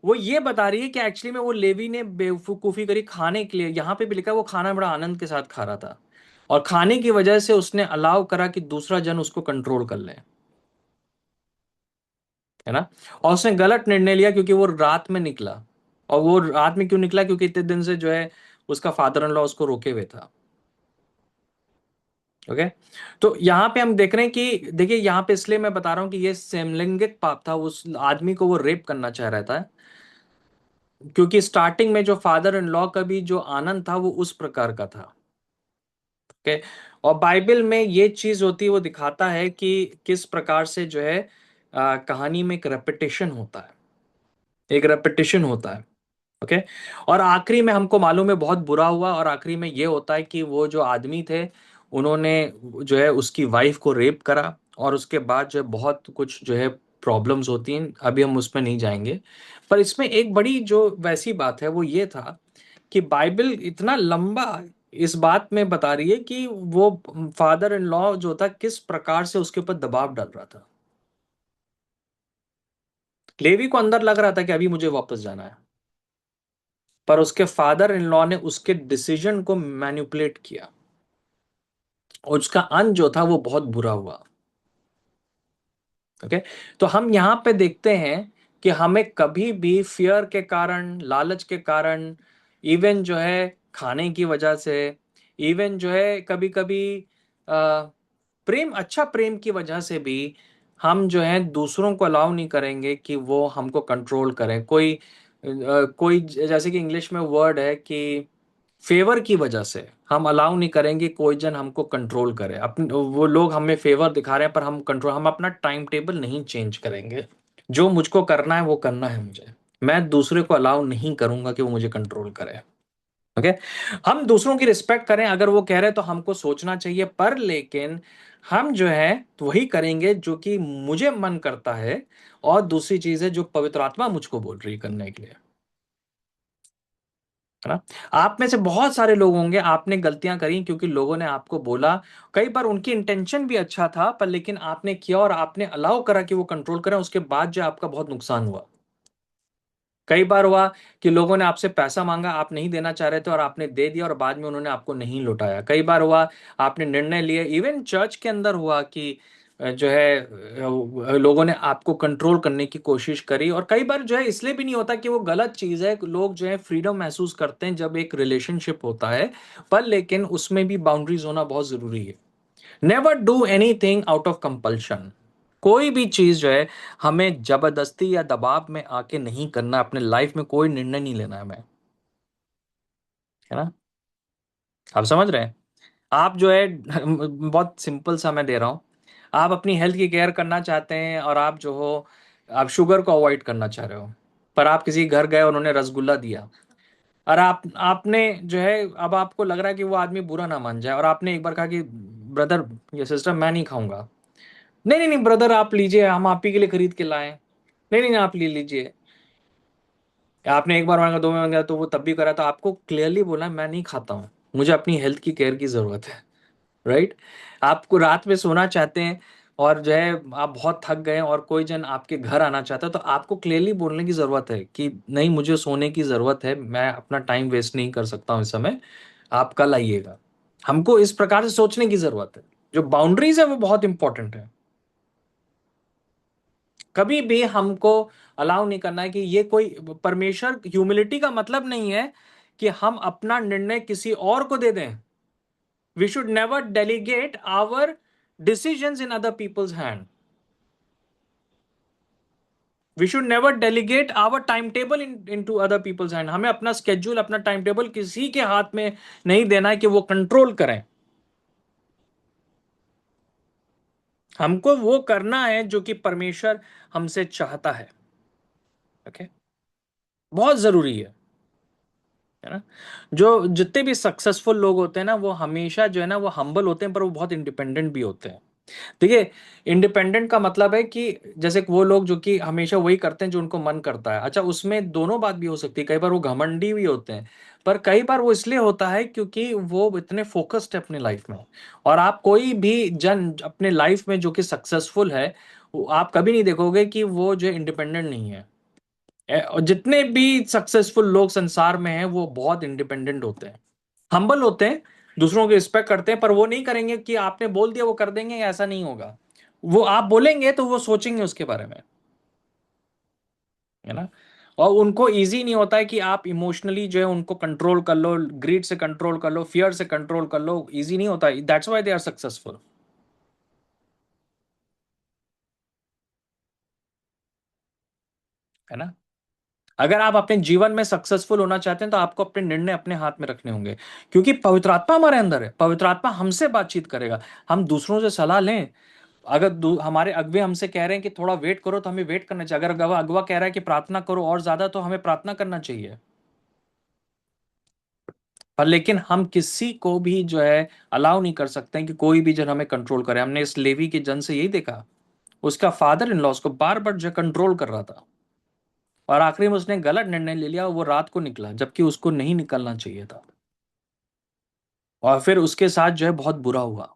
वो ये बता रही है कि एक्चुअली में वो लेवी ने बेवकूफी करी खाने के लिए। यहाँ पे भी लिखा है वो खाना बड़ा आनंद के साथ खा रहा था, और खाने की वजह से उसने अलाउ करा कि दूसरा जन उसको कंट्रोल कर ले, है ना। और उसने गलत निर्णय लिया क्योंकि वो रात में निकला। और वो रात में क्यों निकला? क्योंकि इतने दिन से जो है उसका फादर इन लॉ उसको रोके हुए था। ओके, तो यहाँ पे हम देख रहे हैं कि देखिए, यहाँ पे इसलिए मैं बता रहा हूँ कि ये समलैंगिक पाप था, उस आदमी को वो रेप करना चाह रहा था, क्योंकि स्टार्टिंग में जो फादर इन लॉ का भी जो आनंद था वो उस प्रकार का था। ओके, और बाइबल में ये चीज होती है, वो दिखाता है कि किस प्रकार से जो है कहानी में एक रेपिटेशन होता है, एक रेपिटेशन होता है। ओके, और आखिरी में हमको मालूम है बहुत बुरा हुआ, और आखिरी में ये होता है कि वो जो आदमी थे उन्होंने जो है उसकी वाइफ को रेप करा, और उसके बाद जो है बहुत कुछ जो है प्रॉब्लम्स होती हैं, अभी हम उसमें नहीं जाएंगे। पर इसमें एक बड़ी जो वैसी बात है वो ये था कि बाइबल इतना लंबा इस बात में बता रही है कि वो फादर इन लॉ जो था किस प्रकार से उसके ऊपर दबाव डाल रहा था। लेवी को अंदर लग रहा था कि अभी मुझे वापस जाना है, पर उसके फादर इन लॉ ने उसके डिसीजन को मैनिपुलेट किया, और उसका अंत जो था वो बहुत बुरा हुआ। ओके, तो हम यहां पे देखते हैं कि हमें कभी भी फियर के कारण, लालच के कारण, इवन जो है खाने की वजह से, इवन जो है कभी कभी प्रेम, अच्छा प्रेम की वजह से भी हम जो है दूसरों को अलाउ नहीं करेंगे कि वो हमको कंट्रोल करें। कोई जैसे कि इंग्लिश में वर्ड है कि फेवर की वजह से हम अलाउ नहीं करेंगे कोई जन हमको कंट्रोल करे। अपन वो लोग हमें फेवर दिखा रहे हैं पर हम अपना टाइम टेबल नहीं चेंज करेंगे। जो मुझको करना है वो करना है मुझे, मैं दूसरे को अलाउ नहीं करूंगा कि वो मुझे कंट्रोल करे। ओके, हम दूसरों की रिस्पेक्ट करें, अगर वो कह रहे हैं तो हमको सोचना चाहिए, पर लेकिन हम जो है तो वही करेंगे जो कि मुझे मन करता है, और दूसरी चीज है जो पवित्र आत्मा मुझको बोल रही है करने के लिए, है ना। आप में से बहुत सारे लोग होंगे, आपने गलतियां करी क्योंकि लोगों ने आपको बोला, कई बार उनकी इंटेंशन भी अच्छा था पर लेकिन आपने किया और आपने अलाउ करा कि वो कंट्रोल करें, उसके बाद जो आपका बहुत नुकसान हुआ। कई बार हुआ कि लोगों ने आपसे पैसा मांगा, आप नहीं देना चाह रहे थे और आपने दे दिया और बाद में उन्होंने आपको नहीं लौटाया। कई बार हुआ आपने निर्णय लिए, इवन चर्च के अंदर हुआ कि जो है लोगों ने आपको कंट्रोल करने की कोशिश करी। और कई बार जो है इसलिए भी नहीं होता कि वो गलत चीज है, लोग जो है फ्रीडम महसूस करते हैं जब एक रिलेशनशिप होता है, पर लेकिन उसमें भी बाउंड्रीज होना बहुत जरूरी है। Never do anything out of compulsion. कोई भी चीज जो है हमें जबरदस्ती या दबाव में आके नहीं करना, अपने लाइफ में कोई निर्णय नहीं लेना है हमें, है ना। आप समझ रहे हैं? आप जो है बहुत सिंपल सा मैं दे रहा हूं, आप अपनी हेल्थ की केयर करना चाहते हैं और आप जो हो, आप शुगर को अवॉइड करना चाह रहे हो, पर आप किसी के घर गए और उन्होंने रसगुल्ला दिया, और आपने जो है, अब आपको लग रहा है कि वो आदमी बुरा ना मान जाए, और आपने एक बार कहा कि ब्रदर या सिस्टर मैं नहीं खाऊंगा। नहीं नहीं नहीं ब्रदर, आप लीजिए, हम आप ही के लिए खरीद के लाए। नहीं नहीं, आप ले लीजिए। आपने एक बार मांगा, दो बार मांगा, तो वो तब भी करा, तो आपको क्लियरली बोला मैं नहीं खाता हूँ, मुझे अपनी हेल्थ की केयर की जरूरत है। राइट? आपको रात में सोना चाहते हैं और जो है आप बहुत थक गए हैं और कोई जन आपके घर आना चाहता है, तो आपको क्लियरली बोलने की जरूरत है कि नहीं, मुझे सोने की जरूरत है, मैं अपना टाइम वेस्ट नहीं कर सकता हूँ इस समय, आप कल आइएगा। हमको इस प्रकार से सोचने की जरूरत है। जो बाउंड्रीज है वो बहुत इंपॉर्टेंट है। कभी भी हमको अलाउ नहीं करना है कि ये कोई, परमेश्वर, ह्यूमिलिटी का मतलब नहीं है कि हम अपना निर्णय किसी और को दे दें। We should never delegate our decisions in other people's hand. We should never delegate our time table into other people's hand. हमें अपना स्केड्यूल, अपना टाइम टेबल किसी के हाथ में नहीं देना है कि वो कंट्रोल करें। हमको वो करना है जो कि परमेश्वर हमसे चाहता है। ओके? बहुत जरूरी है ना? जो जितने भी सक्सेसफुल लोग होते हैं ना, वो हमेशा जो है ना, वो हम्बल होते हैं, पर वो बहुत इंडिपेंडेंट भी होते हैं। देखिए, इंडिपेंडेंट का मतलब है कि जैसे वो लोग जो कि हमेशा वही करते हैं जो उनको मन करता है। अच्छा, उसमें दोनों बात भी हो सकती है, कई बार वो घमंडी भी होते हैं, पर कई बार वो इसलिए होता है क्योंकि वो इतने फोकस्ड है अपनी लाइफ में। और आप कोई भी जन अपने लाइफ में जो कि सक्सेसफुल है, आप कभी नहीं देखोगे कि वो जो इंडिपेंडेंट नहीं है। और जितने भी सक्सेसफुल लोग संसार में हैं, वो बहुत इंडिपेंडेंट होते हैं, हम्बल होते हैं, दूसरों की रिस्पेक्ट करते हैं, पर वो नहीं करेंगे कि आपने बोल दिया वो कर देंगे, ऐसा नहीं होगा। वो आप बोलेंगे तो वो सोचेंगे उसके बारे में, है ना? और उनको इजी नहीं होता है कि आप इमोशनली जो है उनको कंट्रोल कर लो, ग्रीड से कंट्रोल कर लो, फियर से कंट्रोल कर लो, इजी नहीं होता। That's why they are successful, है ना? अगर आप अपने जीवन में सक्सेसफुल होना चाहते हैं तो आपको अपने निर्णय अपने हाथ में रखने होंगे, क्योंकि पवित्र आत्मा हमारे अंदर है, पवित्र आत्मा हमसे बातचीत करेगा। हम दूसरों से सलाह लें। अगर हमारे अगुवे हमसे कह रहे हैं कि थोड़ा वेट करो, तो हमें वेट करना चाहिए। अगर अगवा अगवा कह रहा है कि प्रार्थना करो और ज्यादा, तो हमें प्रार्थना करना चाहिए। पर लेकिन हम किसी को भी जो है अलाउ नहीं कर सकते हैं कि कोई भी जन हमें कंट्रोल करे। हमने इस लेवी के जन से यही देखा, उसका फादर इन लॉ उसको बार बार जो कंट्रोल कर रहा था, और आखिरी में उसने गलत निर्णय ले लिया, वो रात को निकला जबकि उसको नहीं निकलना चाहिए था। और फिर उसके साथ जो है बहुत बुरा हुआ,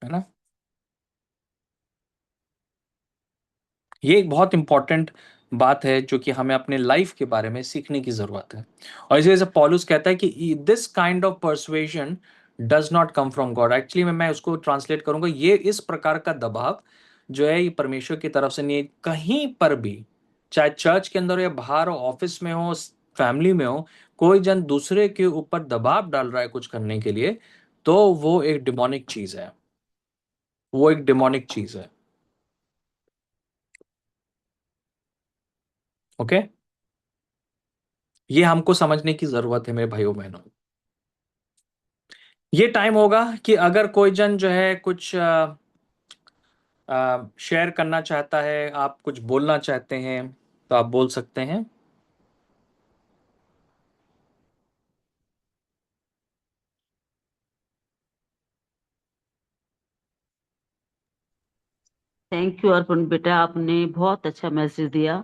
है ना? ये एक बहुत इंपॉर्टेंट बात है जो कि हमें अपने लाइफ के बारे में सीखने की जरूरत है। और इसी वजह से पॉलुस कहता है कि this kind of persuasion does not come from God. Actually में मैं उसको ट्रांसलेट करूंगा, ये इस प्रकार का दबाव जो है ये परमेश्वर की तरफ से नहीं है। कहीं पर भी, चाहे चर्च के अंदर हो या बाहर हो, ऑफिस में हो, फैमिली में हो, कोई जन दूसरे के ऊपर दबाव डाल रहा है कुछ करने के लिए, तो वो एक डिमोनिक चीज है। वो एक डिमोनिक चीज है। ओके? ये हमको समझने की जरूरत है मेरे भाइयों बहनों। ये टाइम होगा कि अगर कोई जन जो है कुछ शेयर करना चाहता है, आप कुछ बोलना चाहते हैं, तो आप बोल सकते हैं।
थैंक यू अर्पण बेटा, आपने बहुत अच्छा मैसेज दिया।